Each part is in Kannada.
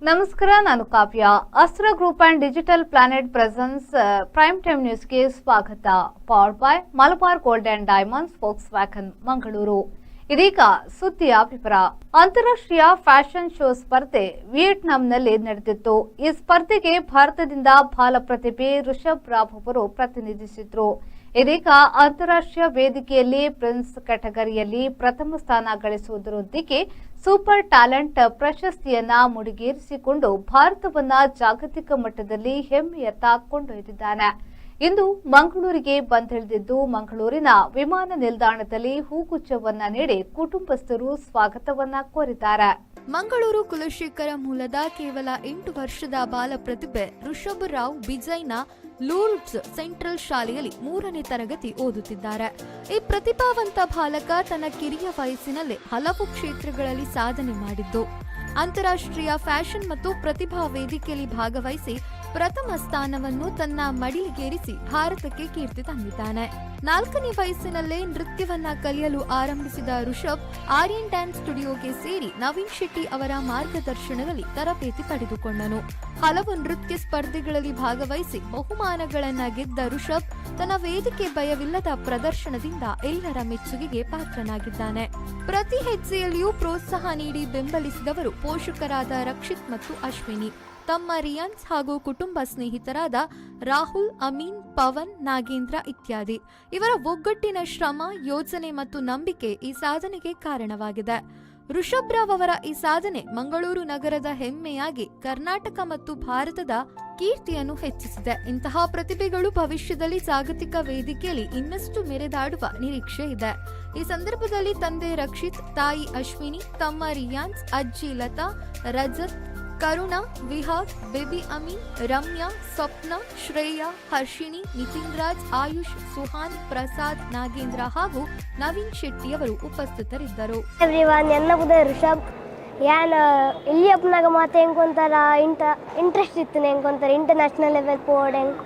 ನಮಸ್ಕಾರ, ನಾನು ಕಾವ್ಯ. ಅಸ್ತ್ರ group and digital planet presence prime time ನ್ಯೂಸ್ಗೆ ಸ್ವಾಗತ. Powered by Malabar gold and diamonds, forks wagon Mangaluru. ಇದೀಗ ಸುದ್ದಿಯ ವಿವರ. ಅಂತಾರಾಷ್ಟ್ರೀಯ ಫ್ಯಾಷನ್ ಶೋ ಸ್ಪರ್ಧೆ ವಿಯೆಟ್ನಾಂನಲ್ಲಿ ನಡೆದಿತ್ತು. ಈ ಸ್ಪರ್ಧೆಗೆ ಭಾರತದಿಂದ ಬಾಲ ಪ್ರತಿಭೆ ಋಷಭ್ ರಾವ್ ಅವರು ಪ್ರತಿನಿಧಿಸಿದ್ರು. ಇದೀಗ ಅಂತಾರಾಷ್ಟ್ರೀಯ ವೇದಿಕೆಯಲ್ಲಿ ಪ್ರಿನ್ಸ್ ಕ್ಯಾಟಗರಿಯಲ್ಲಿ ಪ್ರಥಮ ಸ್ಥಾನ ಗಳಿಸುವುದರೊಂದಿಗೆ ಸೂಪರ್ ಟ್ಯಾಲೆಂಟ್ ಪ್ರಶಸ್ತಿಯನ್ನ ಮುಡಿಗೇರಿಸಿಕೊಂಡು ಭಾರತವನ್ನ ಜಾಗತಿಕ ಮಟ್ಟದಲ್ಲಿ ಹೆಮ್ಮೆಯತ್ತ ಕೊಂಡೊಯ್ದಿದ್ದಾನೆ. ಇಂದು ಮಂಗಳೂರಿಗೆ ಬಂದಿಳಿದಿದ್ದು ಮಂಗಳೂರಿನ ವಿಮಾನ ನಿಲ್ದಾಣದಲ್ಲಿ ಹೂಗುಚ್ಛವನ್ನ ನೀಡಿ ಕುಟುಂಬಸ್ಥರು ಸ್ವಾಗತವನ್ನ ಕೋರಿದ್ದಾರೆ. ಮಂಗಳೂರು ಕುಲಶೇಖರ ಮೂಲದ ಕೇವಲ 8 ವರ್ಷದ ಬಾಲ ಪ್ರತಿಭೆ ಋಷಭ್ ರಾವ್ ಬಿಜೈನ ಲೂರ್ಡ್ಸ್ ಸೆಂಟ್ರಲ್ ಶಾಲೆಯಲ್ಲಿ 3ನೇ ತರಗತಿ ಓದುತ್ತಿದ್ದಾರೆ. ಈ ಪ್ರತಿಭಾವಂತ ಬಾಲಕ ತನ್ನ ಕಿರಿಯ ವಯಸ್ಸಿನಲ್ಲೇ ಹಲವು ಕ್ಷೇತ್ರಗಳಲ್ಲಿ ಸಾಧನೆ ಮಾಡಿದ್ದು, ಅಂತಾರಾಷ್ಟ್ರೀಯ ಫ್ಯಾಷನ್ ಮತ್ತು ಪ್ರತಿಭಾ ವೇದಿಕೆಯಲ್ಲಿ ಭಾಗವಹಿಸಿ ಪ್ರಥಮ ಸ್ಥಾನವನ್ನು ತನ್ನ ಮಡಿಲಿಗೇರಿಸಿ ಭಾರತಕ್ಕೆ ಕೀರ್ತಿ ತಂದಿದ್ದಾನೆ. 4ನೇ ವಯಸ್ಸಿನಲ್ಲೇ ನೃತ್ಯವನ್ನ ಕಲಿಯಲು ಆರಂಭಿಸಿದ ಋಷಭ್ ಆರ್ಯನ್ ಡ್ಯಾನ್ಸ್ ಸ್ಟುಡಿಯೋಗೆ ಸೇರಿ ನವೀನ್ ಶೆಟ್ಟಿ ಅವರ ಮಾರ್ಗದರ್ಶನದಲ್ಲಿ ತರಬೇತಿ ಪಡೆದುಕೊಂಡನು. ಹಲವು ನೃತ್ಯ ಸ್ಪರ್ಧೆಗಳಲ್ಲಿ ಭಾಗವಹಿಸಿ ಬಹುಮಾನಗಳನ್ನ ಗೆದ್ದ ಋಷಭ್ ತನ್ನ ವೇದಿಕೆ ಭಯವಿಲ್ಲದ ಪ್ರದರ್ಶನದಿಂದ ಎಲ್ಲರ ಮೆಚ್ಚುಗೆಗೆ ಪಾತ್ರನಾಗಿದ್ದಾನೆ. ಪ್ರತಿ ಹೆಜ್ಜೆಯಲ್ಲಿಯೂ ಪ್ರೋತ್ಸಾಹ ನೀಡಿ ಬೆಂಬಲಿಸಿದವರು ಪೋಷಕರಾದ ರಕ್ಷಿತ್ ಮತ್ತು ಅಶ್ವಿನಿ, ತಮ್ಮ ರಿಯಾನ್ಸ್ ಹಾಗೂ ಕುಟುಂಬ ಸ್ನೇಹಿತರಾದ ರಾಹುಲ್, ಅಮೀನ್, ಪವನ್, ನಾಗೇಂದ್ರ ಇತ್ಯಾದಿ. ಇವರ ಒಗ್ಗಟ್ಟಿನ ಶ್ರಮ, ಯೋಜನೆ ಮತ್ತು ನಂಬಿಕೆ ಈ ಸಾಧನೆಗೆ ಕಾರಣವಾಗಿದೆ. ಋಷಭ್ ರಾವ್ ಅವರ ಈ ಸಾಧನೆ ಮಂಗಳೂರು ನಗರದ ಹೆಮ್ಮೆಯಾಗಿ ಕರ್ನಾಟಕ ಮತ್ತು ಭಾರತದ ಕೀರ್ತಿಯನ್ನು ಹೆಚ್ಚಿಸಿದೆ. ಇಂತಹ ಪ್ರತಿಭೆಗಳು ಭವಿಷ್ಯದಲ್ಲಿ ಜಾಗತಿಕ ವೇದಿಕೆಯಲ್ಲಿ ಇನ್ನಷ್ಟು ಮೆರೆದಾಡುವ ನಿರೀಕ್ಷೆ ಇದೆ. ಈ ಸಂದರ್ಭದಲ್ಲಿ ತಂದೆ ರಕ್ಷಿತ್, ತಾಯಿ ಅಶ್ವಿನಿ, ತಮ್ಮ ರಿಯಾನ್ಸ್, ಅಜ್ಜಿ ಲತಾ, ರಜತ್, ಕರುಣಾ, ವಿಹಾರ್, ಬೇಬಿ ಅಮೀನ್, ರಮ್ಯಾ, ಸ್ವಪ್ನ, ಶ್ರೇಯಾ, ಹರ್ಷಿಣಿ, ನಿತಿನ್ ರಾಜ್, ಆಯುಷ್, ಸುಹಾನ್, ಪ್ರಸಾದ್, ನಾಗೇಂದ್ರ ಹಾಗೂ ನವೀನ್ ಶೆಟ್ಟಿ ಅವರು ಉಪಸ್ಥಿತರಿದ್ದರು. ಎನ್ನ ಬುದ ಋಷಭ್ ಯಾನ್ ಇಲ್ಲಿ ಅಪ್ಪನಾಗ ಮಾತು ಹೆಂಗೊಂತಾರ ಇಂಟ್ರೆಸ್ಟ್ ಇತ್ತು, ಹೆಂಗೊಂತಾರ ಇಂಟರ್ನ್ಯಾಷನಲ್ ಲೆವೆಲ್ ಪೋಡ್ ಹೆಂಗೆ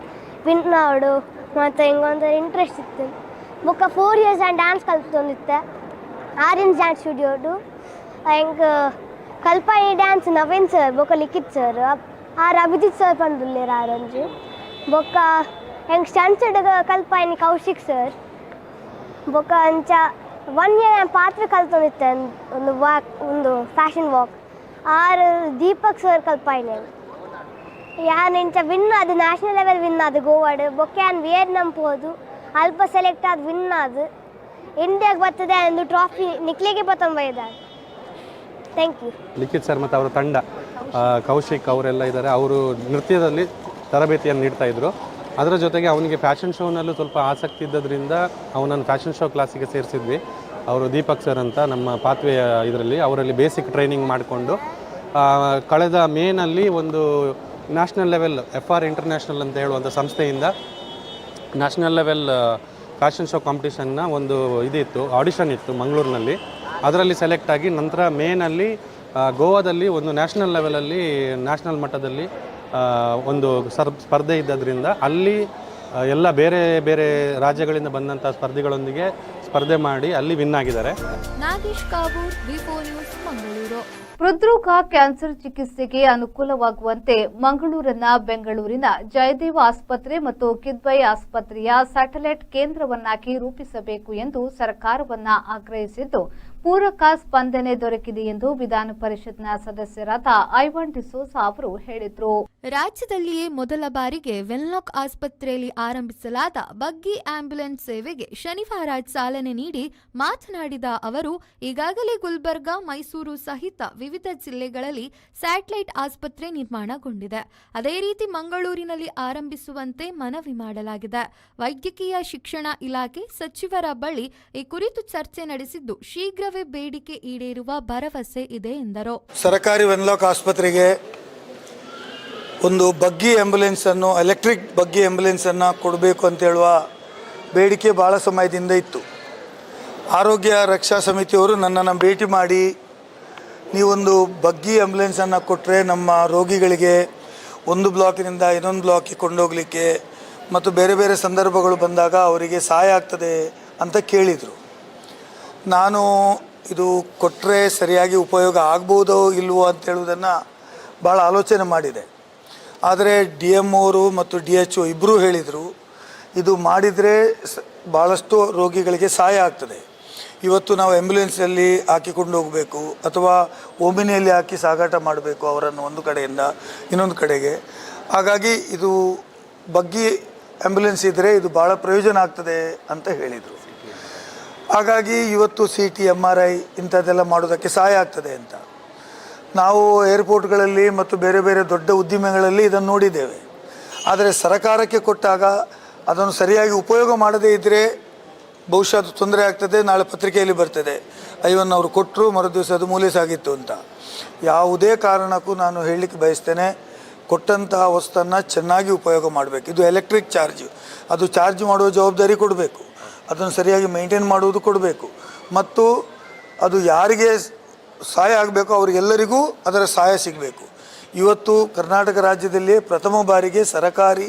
ವಿನ್ ಆಡು ಮತ್ತು ಹೆಂಗೊಂತಾರ ಇಂಟ್ರೆಸ್ಟ್ ಇತ್ತು. ಬೊಕ್ಕ 4 years ಆ್ಯಂಡ್ ಡ್ಯಾನ್ಸ್ ಕಲ್ತೊಂದಿತ್ತೆ ಆರ್ಯನ್ ಡ್ಯಾನ್ಸ್ ಸ್ಟುಡಿಯೋಡು. ಹೆಂಗೆ ಕಲ್ಪಾಯಿ ಡ್ಯಾನ್ಸ್ ನವೀನ್ ಸರ್ ಬೊಕ್ಕ ಲಿಖಿತ್ ಸರ್ ಅಭಿಜಿತ್ ಸರ್ ಪಂಡುಲ್ಲೇರ ಆರಂಜು ಬೊಕ್ಕ ಹೆಂಗೆ ಸ್ಟಂಟ್ಸ್ ಕಲ್ಪಾಯಿನಿ ಕೌಶಿಕ್ ಸರ್ ಬೊಕ್ಕ ಅಂಚ 1 year ಪಾತ್ರೆ ಕಲ್ತೊಂದಿತ್ತೆ ಒಂದು ಫ್ಯಾಷನ್ ವಾಕ್ ದೀಪಕ್ ಸರ್ ಕಲ್ಪಾಯಿನಿ ಯಾನ್ ಇಂಚ ವಿನ್ ಅದು ನ್ಯಾಷನಲ್ ಲೆವೆಲ್ ವಿನ್ ಅದು ಗೋವಾಡ್ ಬೊಕ್ಕ ಯಾನ್ ವಿಯೆಟ್ನಾಂ ಹೋದು ಅಲ್ಪ ಸೆಲೆಕ್ಟ್ ಆದ ವಿನ್ ಅದು ಇಂಡಿಯಾಗೆ ಬರ್ತದೆ ಒಂದು ಟ್ರಾಫಿ ನಿಕ್ಲಿಗೆ ಬತ್ತೊಂಬೈದಾರೆ. Thank you. ಲಿಖಿತ್ ಸರ್ ಮತ್ತು ಅವರ ತಂಡ ಕೌಶಿಕ್ ಅವರೆಲ್ಲ ಇದ್ದಾರೆ. ಅವರು ನೃತ್ಯದಲ್ಲಿ ತರಬೇತಿಯನ್ನು ನೀಡ್ತಾ ಇದ್ದರು. ಅದರ ಜೊತೆಗೆ ಅವನಿಗೆ ಫ್ಯಾಷನ್ ಶೋನಲ್ಲೂ ಸ್ವಲ್ಪ ಆಸಕ್ತಿ ಇದ್ದದ್ರಿಂದ ಅವನನ್ನು ಫ್ಯಾಷನ್ ಶೋ ಕ್ಲಾಸಿಗೆ ಸೇರಿಸಿದ್ವಿ. ಅವರು ದೀಪಕ್ ಸರ್ ಅಂತ ನಮ್ಮ ಪಾತ್ವೆಯ ಇದರಲ್ಲಿ ಅವರಲ್ಲಿ ಬೇಸಿಕ್ ಟ್ರೈನಿಂಗ್ ಮಾಡಿಕೊಂಡು ಕಳೆದ ಮೇನಲ್ಲಿ ಒಂದು ನ್ಯಾಷನಲ್ ಲೆವೆಲ್ FR ಇಂಟರ್ನ್ಯಾಷನಲ್ ಅಂತ ಹೇಳುವಂಥ ಸಂಸ್ಥೆಯಿಂದ ನ್ಯಾಷನಲ್ ಲೆವೆಲ್ ಫ್ಯಾಷನ್ ಶೋ ಕಾಂಪಿಟೇಷನ್ನ ಒಂದು ಇದಿತ್ತು, ಆಡಿಷನ್ ಇತ್ತು ಮಂಗಳೂರಿನಲ್ಲಿ. ಅದರಲ್ಲಿ ಸೆಲೆಕ್ಟ್ ಆಗಿ ನಂತರ ಮೇನಲ್ಲಿ ಗೋವಾದಲ್ಲಿ ಒಂದು ನ್ಯಾಷನಲ್ ಲೆವೆಲಲ್ಲಿ ನ್ಯಾಷನಲ್ ಮಟ್ಟದಲ್ಲಿ ಒಂದು ಸ್ಪರ್ಧೆ ಇದ್ದದ್ರಿಂದ ಅಲ್ಲಿ ಎಲ್ಲ ಬೇರೆ ಬೇರೆ ರಾಜ್ಯಗಳಿಂದ ಬಂದಂಥ ಸ್ಪರ್ಧಿಗಳೊಂದಿಗೆ ಸ್ಪರ್ಧೆ ಮಾಡಿ ಅಲ್ಲಿ ವಿನ್ ಆಗಿದ್ದಾರೆ. ನಾಗೇಶ್ ಕಾಬೂರ್, ವಿ4 ನ್ಯೂಸ್, ಮಂಗಳೂರು. ಹೃದ್ರೋಗ ಕ್ಯಾನ್ಸರ್ ಚಿಕಿತ್ಸೆಗೆ ಅನುಕೂಲವಾಗುವಂತೆ ಮಂಗಳೂರಿನ ಬೆಂಗಳೂರಿನ ಜಯದೇವ ಆಸ್ಪತ್ರೆ ಮತ್ತು ಕಿದ್ವೈ ಆಸ್ಪತ್ರೆಯ ಸ್ಯಾಟಲೈಟ್ ಕೇಂದ್ರವನ್ನಾಗಿ ರೂಪಿಸಬೇಕು ಎಂದು ಸರ್ಕಾರವನ್ನ ಆಗ್ರಹಿಸಿದ್ದು, ಪೂರಕ ಸ್ಪಂದನೆ ದೊರಕಿದೆ ಎಂದು ವಿಧಾನ ಪರಿಷತ್ನ ಸದಸ್ಯರಾದ ಐವಾನ್ ಡಿಸೋಸಾ ಅವರು ಹೇಳಿದರು. ರಾಜ್ಯದಲ್ಲಿಯೇ ಮೊದಲ ಬಾರಿಗೆ ವೆನ್ಲಾಕ್ ಆಸ್ಪತ್ರೆಯಲ್ಲಿ ಆರಂಭಿಸಲಾದ ಬಗ್ಗಿ ಆಂಬ್ಯುಲೆನ್ಸ್ ಸೇವೆಗೆ ಶನಿವಾರ ಚಾಲನೆ ನೀಡಿ ಮಾತನಾಡಿದ ಅವರು, ಈಗಾಗಲೇ ಗುಲ್ಬರ್ಗಾ, ಮೈಸೂರು ಸಹಿತ ವಿವಿಧ ಜಿಲ್ಲೆಗಳಲ್ಲಿ ಸ್ಯಾಟಲೈಟ್ ಆಸ್ಪತ್ರೆ ನಿರ್ಮಾಣಗೊಂಡಿದೆ. ಅದೇ ರೀತಿ ಮಂಗಳೂರಿನಲ್ಲಿ ಆರಂಭಿಸುವಂತೆ ಮನವಿ ಮಾಡಲಾಗಿದೆ. ವೈದ್ಯಕೀಯ ಶಿಕ್ಷಣ ಇಲಾಖೆ ಸಚಿವರ ಬಳಿ ಈ ಕುರಿತು ಚರ್ಚೆ ನಡೆಸಿದ್ದು, ಶೀಘ್ರವೇ ಬೇಡಿಕೆ ಈಡೇರುವ ಭರವಸೆ ಇದೆ ಎಂದರು. ಸರ್ಕಾರಿ ವೆನ್ಲಾಕ್ ಆಸ್ಪತ್ರೆಗೆ ಒಂದು ಬಗ್ಗಿ ಆಂಬ್ಯುಲೆನ್ಸ್ ಅನ್ನು, ಎಲೆಕ್ಟ್ರಿಕ್ ಬಗ್ಗಿ ಆಂಬ್ಯುಲೆನ್ಸ್ ಅನ್ನು ಕೊಡಬೇಕು ಅಂತ ಹೇಳುವ ಬೇಡಿಕೆ ಭಾಳ ಸಮಯದಿಂದ ಇತ್ತು. ಆರೋಗ್ಯ ರಕ್ಷಾ ಸಮಿತಿಯವರು ನನ್ನನ್ನು ಭೇಟಿ ಮಾಡಿ, ನೀವೊಂದು ಬಗ್ಗಿ ಆಂಬ್ಯುಲೆನ್ಸನ್ನು ಕೊಟ್ಟರೆ ನಮ್ಮ ರೋಗಿಗಳಿಗೆ ಒಂದು ಬ್ಲಾಕಿನಿಂದ ಇನ್ನೊಂದು ಬ್ಲಾಕಿಗೆ ಕೊಂಡೋಗಲಿಕ್ಕೆ ಮತ್ತು ಬೇರೆ ಬೇರೆ ಸಂದರ್ಭಗಳು ಬಂದಾಗ ಅವರಿಗೆ ಸಹಾಯ ಆಗ್ತದೆ ಅಂತ ಕೇಳಿದರು. ನಾನು ಇದು ಕೊಟ್ಟರೆ ಸರಿಯಾಗಿ ಉಪಯೋಗ ಆಗ್ಬೋದೋ ಇಲ್ವೋ ಅಂತ ಹೇಳುವುದನ್ನು ಭಾಳ ಆಲೋಚನೆ ಮಾಡಿದೆ. ಆದರೆ DMO ಅವರು ಮತ್ತು DHO ಇಬ್ಬರೂ ಹೇಳಿದರು, ಇದು ಮಾಡಿದರೆ ಭಾಳಷ್ಟು ರೋಗಿಗಳಿಗೆ ಸಹಾಯ ಆಗ್ತದೆ. ಇವತ್ತು ನಾವು ಆ್ಯಂಬುಲೆನ್ಸಲ್ಲಿ ಹಾಕಿಕೊಂಡು ಹೋಗಬೇಕು ಅಥವಾ ಓಮಿನಿಯಲ್ಲಿ ಹಾಕಿ ಸಾಗಾಟ ಮಾಡಬೇಕು ಅವರನ್ನು ಒಂದು ಕಡೆಯಿಂದ ಇನ್ನೊಂದು ಕಡೆಗೆ. ಹಾಗಾಗಿ ಇದು ಬಗ್ಗಿ ಆ್ಯಂಬುಲೆನ್ಸ್ ಇದ್ದರೆ ಇದು ಭಾಳ ಪ್ರಯೋಜನ ಆಗ್ತದೆ ಅಂತ ಹೇಳಿದರು. ಹಾಗಾಗಿ ಇವತ್ತು CT MRI ಇಂಥದ್ದೆಲ್ಲ ಮಾಡೋದಕ್ಕೆ ಸಹಾಯ ಆಗ್ತದೆ ಅಂತ ನಾವು ಏರ್ಪೋರ್ಟ್ಗಳಲ್ಲಿ ಮತ್ತು ಬೇರೆ ಬೇರೆ ದೊಡ್ಡ ಉದ್ದಿಮೆಗಳಲ್ಲಿ ಇದನ್ನು ನೋಡಿದ್ದೇವೆ. ಆದರೆ ಸರ್ಕಾರಕ್ಕೆ ಕೊಟ್ಟಾಗ ಅದನ್ನು ಸರಿಯಾಗಿ ಉಪಯೋಗ ಮಾಡದೇ ಇದ್ದರೆ ಬಹುಶಃ ಅದು ತೊಂದರೆ ಆಗ್ತದೆ. ನಾಳೆ ಪತ್ರಿಕೆಯಲ್ಲಿ ಬರ್ತದೆ, ಐವನ್ನವರು ಕೊಟ್ಟರು ಮರುದಿವಸ ಅದು ಮೂಲೆ ಸಾಗಿತ್ತು ಅಂತ. ಯಾವುದೇ ಕಾರಣಕ್ಕೂ ನಾನು ಹೇಳಲಿಕ್ಕೆ ಬಯಸ್ತೇನೆ, ಕೊಟ್ಟಂತಹ ವಸ್ತುವನ್ನು ಚೆನ್ನಾಗಿ ಉಪಯೋಗ ಮಾಡಬೇಕು. ಇದು ಎಲೆಕ್ಟ್ರಿಕ್ ಚಾರ್ಜ್, ಅದು ಚಾರ್ಜ್ ಮಾಡುವ ಜವಾಬ್ದಾರಿ ಕೊಡಬೇಕು, ಅದನ್ನು ಸರಿಯಾಗಿ ಮೇಂಟೈನ್ ಮಾಡುವುದು ಕೊಡಬೇಕು, ಮತ್ತು ಅದು ಯಾರಿಗೆ ಸಹಾಯ ಆಗಬೇಕು ಅವರಿಗೆಲ್ಲರಿಗೂ ಅದರ ಸಹಾಯ ಸಿಗಬೇಕು. ಇವತ್ತು ಕರ್ನಾಟಕ ರಾಜ್ಯದಲ್ಲಿ ಪ್ರಥಮ ಬಾರಿಗೆ ಸರಕಾರಿ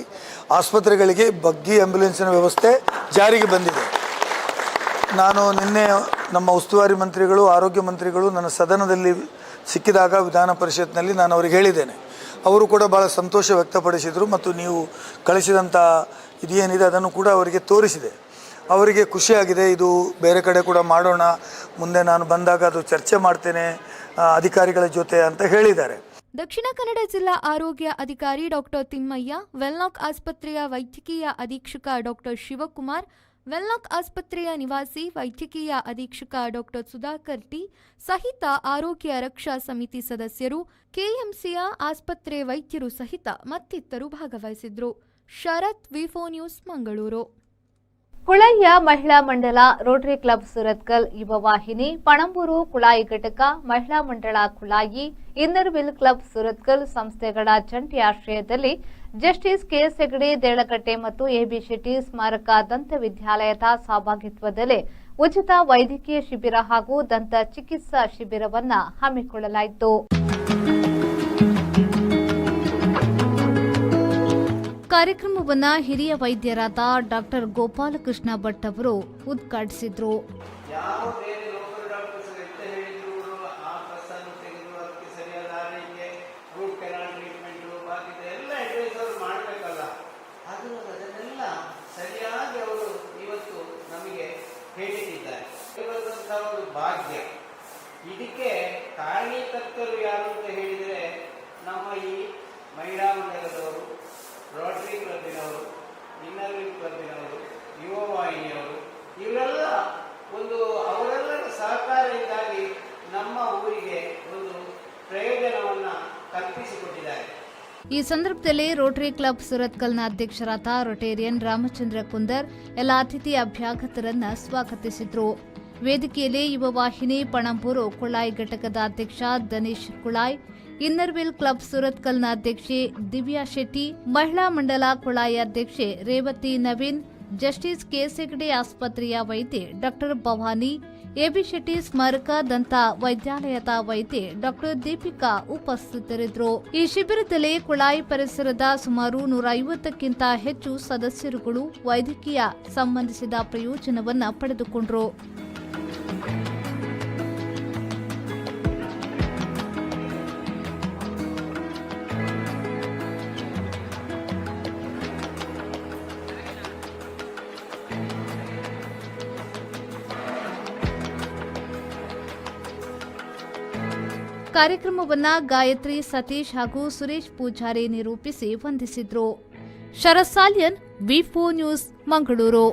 ಆಸ್ಪತ್ರೆಗಳಿಗೆ ಬಗ್ಗಿ ಆ್ಯಂಬುಲೆನ್ಸಿನ ವ್ಯವಸ್ಥೆ ಜಾರಿಗೆ ಬಂದಿದೆ. ನಾನು ನಿನ್ನೆ ನಮ್ಮ ಉಸ್ತುವಾರಿ ಮಂತ್ರಿಗಳು, ಆರೋಗ್ಯ ಮಂತ್ರಿಗಳು ನನ್ನ ಸದನದಲ್ಲಿ ಸಿಕ್ಕಿದಾಗ ವಿಧಾನ ಪರಿಷತ್ನಲ್ಲಿ ನಾನು ಅವರಿಗೆ ಹೇಳಿದ್ದೇನೆ. ಅವರು ಕೂಡ ಭಾಳ ಸಂತೋಷ ವ್ಯಕ್ತಪಡಿಸಿದರು ಮತ್ತು ನೀವು ಕಳಿಸಿದಂಥ ಇದೇನಿದೆ ಅದನ್ನು ಕೂಡ ಅವರಿಗೆ ತೋರಿಸಿದೆ. ಅವರಿಗೆ ಖುಷಿಯಾಗಿದೆ. ಇದು ಬೇರೆ ಕಡೆ ಕೂಡ ಮಾಡೋಣ, ಮುಂದೆ ನಾನು ಬಂದಾಗ ಅದು ಚರ್ಚೆ ಮಾಡ್ತೇನೆ ಅಧಿಕಾರಿಗಳ ಜೊತೆ ಅಂತ ಹೇಳಿದ್ದಾರೆ. ದಕ್ಷಿಣ ಕನ್ನಡ ಜಿಲ್ಲಾ ಆರೋಗ್ಯ ಅಧಿಕಾರಿ ಡಾಕ್ಟರ್ ತಿಮ್ಮಯ್ಯ, ವೆಲ್ಲಾಕ್ ಆಸ್ಪತ್ರೆಯ ವೈದ್ಯಕೀಯ ಅಧೀಕ್ಷಕ ಡಾಕ್ಟರ್ ಶಿವಕುಮಾರ್, ವೆಲ್ಲಾಕ್ ಆಸ್ಪತ್ರೆಯ ನಿವಾಸಿ ವೈದ್ಯಕೀಯ ಅಧೀಕ್ಷಕ ಡಾಕ್ಟರ್ ಸುಧಾಕರ್ ಟಿ ಸಹಿತ ಆರೋಗ್ಯ ರಕ್ಷಾ ಸಮಿತಿ ಸದಸ್ಯರು, ಕೆಎಂಸಿಯ ಆಸ್ಪತ್ರೆ ವೈದ್ಯರು ಸಹಿತ ಮತ್ತಿತರರು ಭಾಗವಹಿಸಿದ್ರು. ಶರತ್, ವಿ4 ನ್ಯೂಸ್, ಮಂಗಳೂರು. ಕುಳಾಯಿಯ ಮಹಿಳಾ ಮಂಡಲ, ರೋಟರಿ ಕ್ಲಬ್ ಸುರತ್ಕಲ್, ಯುವವಾಹಿನಿ, ಪಣಂಬೂರು ಕುಳಾಯಿ ಘಟಕ, ಮಹಿಳಾ ಮಂಡಳ ಕುಳಾಯಿ, ಇನ್ನರ್ವಿಲ್ ಕ್ಲಬ್ ಸುರತ್ಕಲ್ ಸಂಸ್ಥೆಗಳ ಜಂಟಿ ಆಶ್ರಯದಲ್ಲಿ ಜಸ್ಟಿಸ್ KS ಹೆಗಡೆ ದೇಳಕಟ್ಟೆ ಮತ್ತು AB ಶೆಟ್ಟಿ ಸ್ಮಾರಕ ದಂತ ವಿದ್ಯಾಲಯದ ಸಹಭಾಗಿತ್ವದಲ್ಲಿ ಉಚಿತ ವೈದ್ಯಕೀಯ ಶಿಬಿರ ಹಾಗೂ ದಂತ ಚಿಕಿತ್ಸಾ ಶಿಬಿರವನ್ನು ಹಮ್ಮಿಕೊಳ್ಳಲಾಯಿತು. ಕಾರ್ಯಕ್ರಮವನ್ನು ಹಿರಿಯ ವೈದ್ಯರಾದ ಡಾಕ್ಟರ್ ಗೋಪಾಲಕೃಷ್ಣ ಭಟ್ ಅವರು ಉದ್ಘಾಟಿಸಿದರು. ಭಾಗ್ಯ. ಇದಕ್ಕೆ ಕಾರಣೀಕರ್ತರು ಯಾರು ಅಂತ ಹೇಳಿದರೆ ನಮ್ಮ ಈ ಮಹಿಳಾ ಮಂಡಲದವರು, ರೋಟರಿ ಕ್ಲಬ್ಬಿನವರು, ಇನ್ನರ್ವಿಲ್ ಕ್ಲಬ್ಬಿನವರು, ಯುವವಾಹಿನಿಯವರು, ಇವರೆಲ್ಲ ಅವರೆಲ್ಲರ ಸಹಕಾರದಿಂದಾಗಿ ನಮ್ಮ ಊರಿಗೆ ಒಂದು ಪ್ರಯೋಜನವನ್ನು ಕಲ್ಪಿಸಿಕೊಟ್ಟಿದ್ದಾರೆ. ಈ ಸಂದರ್ಭದಲ್ಲಿ ರೋಟರಿ ಕ್ಲಬ್ ಸುರತ್ಕಲ್ನ ಅಧ್ಯಕ್ಷರಾದ ರೊಟೇರಿಯನ್ ರಾಮಚಂದ್ರ ಕುಂದರ್ ಎಲ್ಲ ಅತಿಥಿ ಅಭ್ಯಾಗತರನ್ನ ಸ್ವಾಗತಿಸಿದ್ರು. ವೇದಿಕೆಯಲ್ಲಿ ಯುವವಾಹಿನಿ ಪಣಂಬೂರು ಕುಳಾಯಿ ಘಟಕದ ಅಧ್ಯಕ್ಷ ದನೀಶ್ ಕುಳಾಯ್, ಇನ್ನರ್ವಿಲ್ ಕ್ಲಬ್ ಸುರತ್ಕಲ್ನ ಅಧ್ಯಕ್ಷೆ ದಿವ್ಯಾ ಶೆಟ್ಟಿ, ಮಹಿಳಾ ಮಂಡಲ ಕುಳಾಯಿ ಅಧ್ಯಕ್ಷೆ ರೇವತಿ ನವೀನ್, ಜಸ್ಟಿಸ್ KS ಹೆಗಡೆ ಆಸ್ಪತ್ರೆಯ ವೈದ್ಯೆ ಡಾಕ್ಟರ್ ಭವಾನಿ, AB ಶೆಟ್ಟಿ ಸ್ಮಾರಕ ದಂತ ವೈದ್ಯಾಲಯದ ವೈದ್ಯೆ ಡಾಕ್ಟರ್ ದೀಪಿಕಾ ಉಪಸ್ಥಿತರಿದ್ದರು. ಈ ಶಿಬಿರದಲ್ಲಿ ಕುಳಾಯಿ ಪರಿಸರದ ಸುಮಾರು 150ಕ್ಕಿಂತ ಹೆಚ್ಚು ಸದಸ್ಯರುಗಳು ವೈದ್ಯಕೀಯ ಸಂಬಂಧಿಸಿದ ಪ್ರಯೋಜನವನ್ನು ಪಡೆದುಕೊಂಡರು. ಕಾರ್ಯಕ್ರಮವನ್ನ ಗಾಯತ್ರಿ, ಸತೀಶ್ ಹಾಗೂ ಸುರೇಶ್ ಪೂಜಾರಿ ನಿರೂಪಿಸಿ ವಂದಿಸಿದ್ರು. ಶರತ್ ಸಾಲ್ಯನ್, ವಿ4 ನ್ಯೂಸ್, ಮಂಗಳೂರು.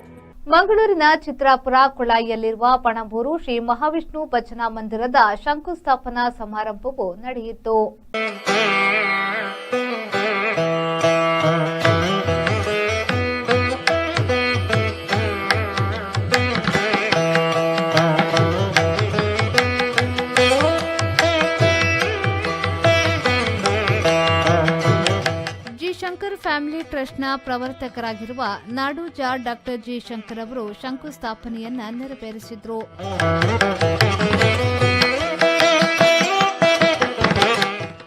ಮಂಗಳೂರಿನ ಚಿತ್ರಾಪುರ ಕುಳಾಯಿಯಲ್ಲಿರುವ ಪಣಂಬೂರು ಶ್ರೀ ಮಹಾವಿಷ್ಣು ಭಜನಾ ಮಂದಿರದ ಶಂಕುಸ್ಥಾಪನಾ ಸಮಾರಂಭವು ನಡೆಯಿತು. ಫ್ಯಾಮಿಲಿ ಟ್ರಸ್ಟ್ನ ಪ್ರವರ್ತಕರಾಗಿರುವ ನಾಡೋಜ ಡಾಕ್ಟರ್ ಜಿ ಶಂಕರ್ ಅವರು ಶಂಕುಸ್ಥಾಪನೆಯನ್ನ ನೆರವೇರಿಸಿದರು.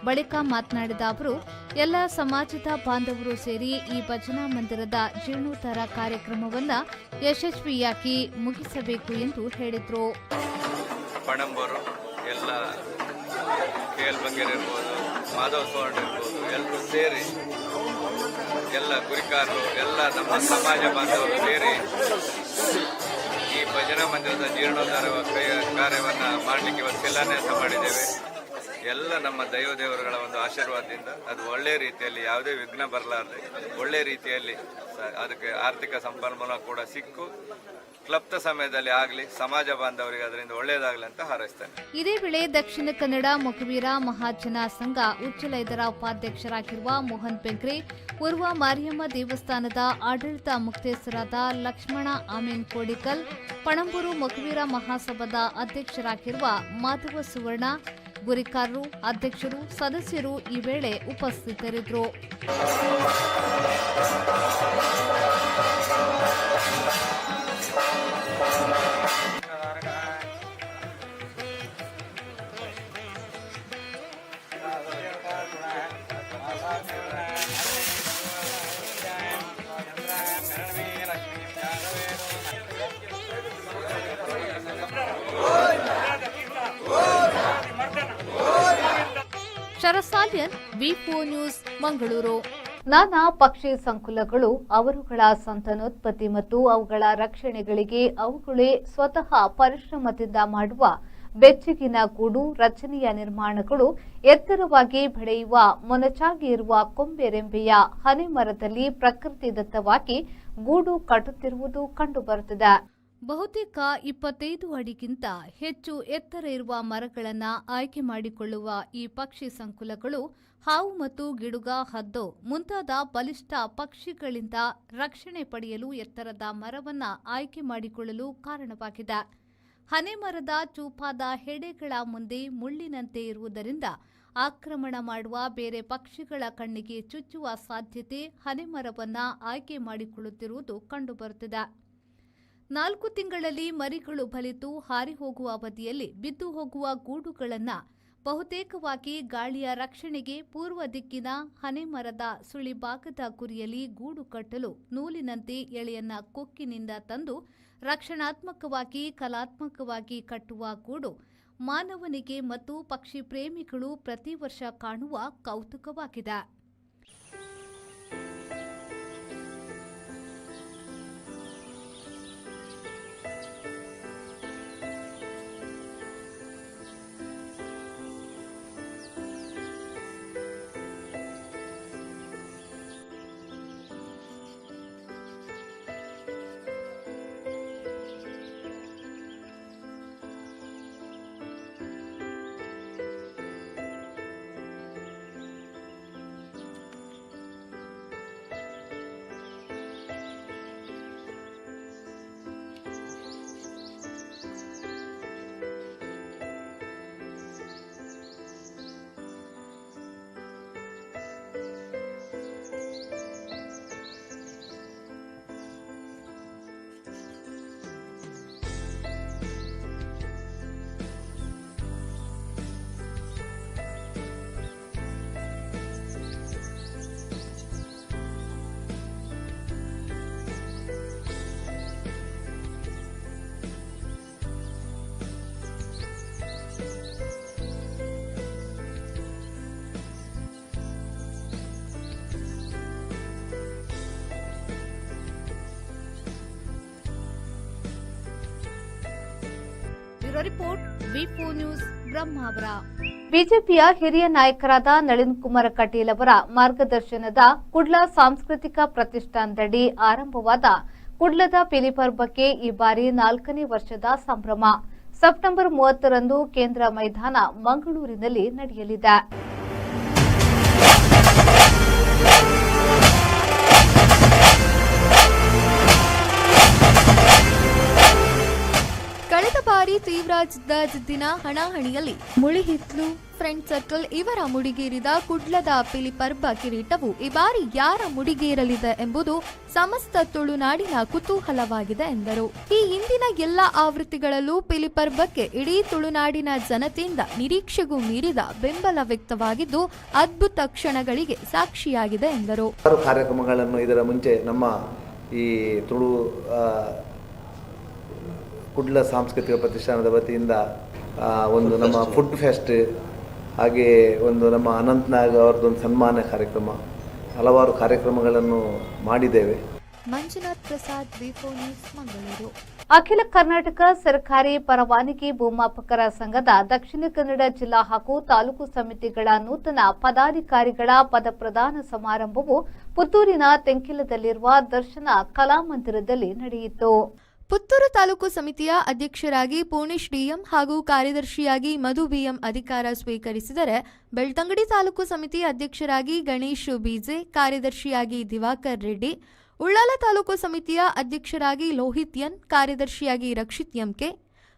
ಬಳಿಕ ಮಾತನಾಡಿದ ಅವರು, ಎಲ್ಲ ಸಮಾಜದ ಬಾಂಧವರು ಸೇರಿ ಈ ಭಜನಾ ಮಂದಿರದ ಜೀರ್ಣೋದ್ಧಾರ ಕಾರ್ಯಕ್ರಮವನ್ನು ಯಶಸ್ವಿಯಾಗಿ ಮುಗಿಸಬೇಕು ಎಂದು ಹೇಳಿದರು. ಪಣಂಬೂರು ಎಲ್ಲ KL ಬಂಗೇರ್ ಇರ್ಬೋದು, ಮಾಧವ್ ಸೋರ್ಡ್ ಇರ್ಬೋದು, ಎಲ್ಲರೂ ಸೇರಿ ಎಲ್ಲ ಗುರಿಕಾರರು ಎಲ್ಲ ನಮ್ಮ ಸಮಾಜ ಬಾಂಧವರು ಸೇರಿ ಈ ಭಜನಾ ಮಂದಿರದ ಜೀರ್ಣೋದ್ಧಾರ ಕಾರ್ಯವನ್ನು ಮಾಡಲಿಕ್ಕೆ ಇವತ್ತು ಶಿಲಾನ್ಯಾಸ ಮಾಡಿದ್ದೇವೆ. ಎಲ್ಲ ನಮ್ಮ ದೈವದೇವರುಗಳ ಒಂದು ಆಶೀರ್ವಾದದಿಂದ ಅದು ಒಳ್ಳೆಯ ರೀತಿಯಲ್ಲಿ ಯಾವುದೇ ವಿಘ್ನ ಬರಲಾರದೆ ಒಳ್ಳೆಯ ರೀತಿಯಲ್ಲಿ ಅದಕ್ಕೆ ಆರ್ಥಿಕ ಸಂಪನ್ಮೂಲ ಕೂಡ ಸಿಕ್ಕು ಕ್ಲಪ್ತ ಸಮಯದಲ್ಲಿ ಆಗಲಿ ಸಮಾಜ ಬಾಂಧವರಿಗೆ ಅದರಿಂದ ಒಳ್ಳೆಯದಾಗಲಿ ಅಂತ ಹಾರೈಸ್ತೇನೆ. ಇದೇ ವೇಳೆ ದಕ್ಷಿಣ ಕನ್ನಡ ಮೊಗವೀರ ಮಹಾಜನ ಸಂಘ ಉಚ್ಚಲ ಇದರ ಉಪಾಧ್ಯಕ್ಷರಾಗಿರುವ ಮೋಹನ್ ಪೆಂಕ್ರೆ, ಪೂರ್ವ ಮಾರಿಯಮ್ಮ ದೇವಸ್ಥಾನದ ಆಡಳಿತ ಮುಖ್ಯಸ್ಥರಾದ ಲಕ್ಷ್ಮಣ ಆಮೀನ್ ಕೋಡಿಕಲ್, ಪಣಂಬೂರು ಮೊಗವೀರ ಮಹಾಸಭಾದ ಅಧ್ಯಕ್ಷರಾಗಿರುವ ಮಾಧವ ಸುವರ್ಣ, ಗುರಿಕಾರರು, ಅಧ್ಯಕ್ಷರು, ಸದಸ್ಯರು ಈ ವೇಳೆ ಉಪಸ್ಥಿತರಿದ್ದರು. ಶರಸಾಲ್ಯನ್, ವಿ4 ನ್ಯೂಸ್, ಮಂಗಳೂರು. ನಾನಾ ಪಕ್ಷಿ ಸಂಕುಲಗಳು ಅವರುಗಳ ಸಂತಾನೋತ್ಪತ್ತಿ ಮತ್ತು ಅವುಗಳ ರಕ್ಷಣೆಗಳಿಗೆ ಅವುಗಳೇ ಸ್ವತಃ ಪರಿಶ್ರಮದಿಂದ ಮಾಡುವ ಬೆಚ್ಚಗಿನ ಗೂಡು ರಚನೆಯ ನಿರ್ಮಾಣಗಳು ಎತ್ತರವಾಗಿ ಬೆಳೆಯುವ ಮೊನಚಾಗಿ ಇರುವ ಕೊಂಬೆರೆಂಬೆಯ ಹನೆ ಮರದಲ್ಲಿ ಪ್ರಕೃತಿದತ್ತವಾಗಿ ಗೂಡು ಕಟ್ಟುತ್ತಿರುವುದು ಕಂಡುಬರುತ್ತದೆ. ಬಹುತೇಕ 25 ಅಡಿಗಿಂತ ಹೆಚ್ಚು ಎತ್ತರ ಇರುವ ಮರಗಳನ್ನು ಆಯ್ಕೆ ಮಾಡಿಕೊಳ್ಳುವ ಈ ಪಕ್ಷಿ ಸಂಕುಲಗಳು ಹಾವು ಮತ್ತು ಗಿಡುಗ, ಹದ್ದು ಮುಂತಾದ ಬಲಿಷ್ಠ ಪಕ್ಷಿಗಳಿಂದ ರಕ್ಷಣೆ ಪಡೆಯಲು ಎತ್ತರದ ಮರವನ್ನು ಆಯ್ಕೆ ಮಾಡಿಕೊಳ್ಳಲು ಕಾರಣವಾಗಿದೆ. ಹನೆ ಮರದ ಚೂಪಾದ ಹೆಡೆಗಳ ಮುಂದೆ ಮುಳ್ಳಿನಂತೆ ಇರುವುದರಿಂದ ಆಕ್ರಮಣ ಮಾಡುವ ಬೇರೆ ಪಕ್ಷಿಗಳ ಕಣ್ಣಿಗೆ ಚುಚ್ಚುವ ಸಾಧ್ಯತೆ ಹನೆ ಮರವನ್ನು ಆಯ್ಕೆ ಮಾಡಿಕೊಳ್ಳುತ್ತಿರುವುದು ಕಂಡುಬರುತ್ತಿದೆ. 4 ತಿಂಗಳಲ್ಲಿ ಮರಿಗಳು ಬಲಿತು ಹಾರಿ ಹೋಗುವ ಅವಧಿಯಲ್ಲಿ ಬಿದ್ದು ಹೋಗುವ ಗೂಡುಗಳನ್ನು ಬಹುತೇಕವಾಗಿ ಗಾಳಿಯ ರಕ್ಷಣೆಗೆ ಪೂರ್ವ ದಿಕ್ಕಿನ ಹನೆ ಮರದ ಸುಳಿಭಾಗದ ಗುರಿಯಲ್ಲಿ ಗೂಡು ಕಟ್ಟಲು ನೂಲಿನಂತೆ ಎಳೆಯನ್ನ ಕೊಕ್ಕಿನಿಂದ ತಂದು ರಕ್ಷಣಾತ್ಮಕವಾಗಿ ಕಲಾತ್ಮಕವಾಗಿ ಕಟ್ಟುವ ಗೂಡು ಮಾನವನಿಗೆ ಮತ್ತು ಪಕ್ಷಿ ಪ್ರೇಮಿಗಳು ಪ್ರತಿ ವರ್ಷ ಕಾಣುವ ಕೌತುಕವಾಗಿದೆ. ರಿಪೋರ್ಟ್ ವಿ4 ನ್ಯೂಸ್, ಬ್ರಹ್ಮಾವರ. ಬಿಜೆಪಿಯ ಹಿರಿಯ ನಾಯಕರಾದ ನಳಿನ್ ಕುಮಾರ್ ಕಟೀಲ್ ಅವರ ಮಾರ್ಗದರ್ಶನದ ಕುಡ್ಲ ಸಾಂಸ್ಕೃತಿಕ ಪ್ರತಿಷ್ಠಾನದಡಿ ಆರಂಭವಾದ ಕುಡ್ಲದ ಪಿಲಿಪರ್ಬಕ್ಕೆ ಈ ಬಾರಿ 4ನೇ ವರ್ಷದ ಸಂಭ್ರಮ ಸೆಪ್ಟೆಂಬರ್ 30ರಂದು ಕೇಂದ್ರ ಮೈದಾನ ಮಂಗಳೂರಿನಲ್ಲಿ ನಡೆಯಲಿದೆ. ಕಳೆದ ಬಾರಿ ತೀವ್ರ ಜಿದ್ದಿನ ಹಣಾಹಣಿಯಲ್ಲಿ ಮುಳಿಹಿತ್ಲು, ಫ್ರೆಂಡ್ ಸರ್ಕಲ್ ಇವರ ಮುಡಿಗೇರಿದ ಕುಡ್ಲದ ಪಿಲಿಪರ್ಬ ಕಿರೀಟವು ಈ ಬಾರಿ ಯಾರ ಮುಡಿಗೇರಲಿದೆ ಎಂಬುದು ಸಮಸ್ತ ತುಳುನಾಡಿನ ಕುತೂಹಲವಾಗಿದೆ ಎಂದರು. ಈ ಹಿಂದಿನ ಎಲ್ಲ ಆವೃತ್ತಿಗಳಲ್ಲೂ ಪಿಲಿಪರ್ಬಕ್ಕೆ ಇಡೀ ತುಳುನಾಡಿನ ಜನತೆಯಿಂದ ನಿರೀಕ್ಷೆಗೂ ಮೀರಿದ ಬೆಂಬಲ ವ್ಯಕ್ತವಾಗಿದ್ದು ಅದ್ಭುತ ಕ್ಷಣಗಳಿಗೆ ಸಾಕ್ಷಿಯಾಗಿದೆ ಎಂದರು. ಕಾರ್ಯಕ್ರಮಗಳನ್ನು ಇದರ ಮುಂಚೆ ನಮ್ಮ ಈ ತುಳು ಕುಡ್ಲ ಸಾಂಸ್ಕೃತಿಕ ಪ್ರತಿಷ್ಠಾನದ ವತಿಯಿಂದ ಒಂದು ನಮ್ಮ ಫುಡ್ ಫೆಸ್ಟ್ ಹಾಗೆ ಒಂದು ನಮ್ಮ ಅನಂತ್ನಾಗ್ ಅವ್ರದ್ದೊಂದು ಸನ್ಮಾನ ಕಾರ್ಯಕ್ರಮ, ಹಲವಾರು ಕಾರ್ಯಕ್ರಮಗಳನ್ನು ಮಾಡಿದ್ದೇವೆ. ಮಂಜುನಾಥ್ ಪ್ರಸಾದ್, ವಿ4 ನ್ಯೂಸ್, ಮಂಗಳೂರು. ಅಖಿಲ ಕರ್ನಾಟಕ ಸರ್ಕಾರಿ ಪರವಾನಗಿ ಭೂಮಾಪಕರ ಸಂಘದ ದಕ್ಷಿಣ ಕನ್ನಡ ಜಿಲ್ಲಾ ಹಾಗೂ ತಾಲೂಕು ಸಮಿತಿಗಳ ನೂತನ ಪದಾಧಿಕಾರಿಗಳ ಪದಪ್ರದಾನ ಸಮಾರಂಭವು ಪುತ್ತೂರಿನ ತೆಂಕಿಲದಲ್ಲಿರುವ ದರ್ಶನ ಕಲಾಮಂದಿರದಲ್ಲಿ ನಡೆಯಿತು. ಪುತ್ತೂರು ತಾಲೂಕು ಸಮಿತಿಯ ಅಧ್ಯಕ್ಷರಾಗಿ ಪೂರ್ಣೇಶ್ ಡಿಎಂ ಹಾಗೂ ಕಾರ್ಯದರ್ಶಿಯಾಗಿ ಮಧು ಬಿಎಂ ಅಧಿಕಾರ ಸ್ವೀಕರಿಸಿದರೆ, ಬೆಳ್ತಂಗಡಿ ತಾಲೂಕು ಸಮಿತಿ ಅಧ್ಯಕ್ಷರಾಗಿ ಗಣೇಶ್ ಬಿಜೆ, ಕಾರ್ಯದರ್ಶಿಯಾಗಿ ದಿವಾಕರ್ ರೆಡ್ಡಿ, ಉಳ್ಳಾಲ ತಾಲೂಕು ಸಮಿತಿಯ ಅಧ್ಯಕ್ಷರಾಗಿ ಲೋಹಿತ್ ಎನ್, ಕಾರ್ಯದರ್ಶಿಯಾಗಿ ರಕ್ಷಿತ್ ಎಂಕೆ,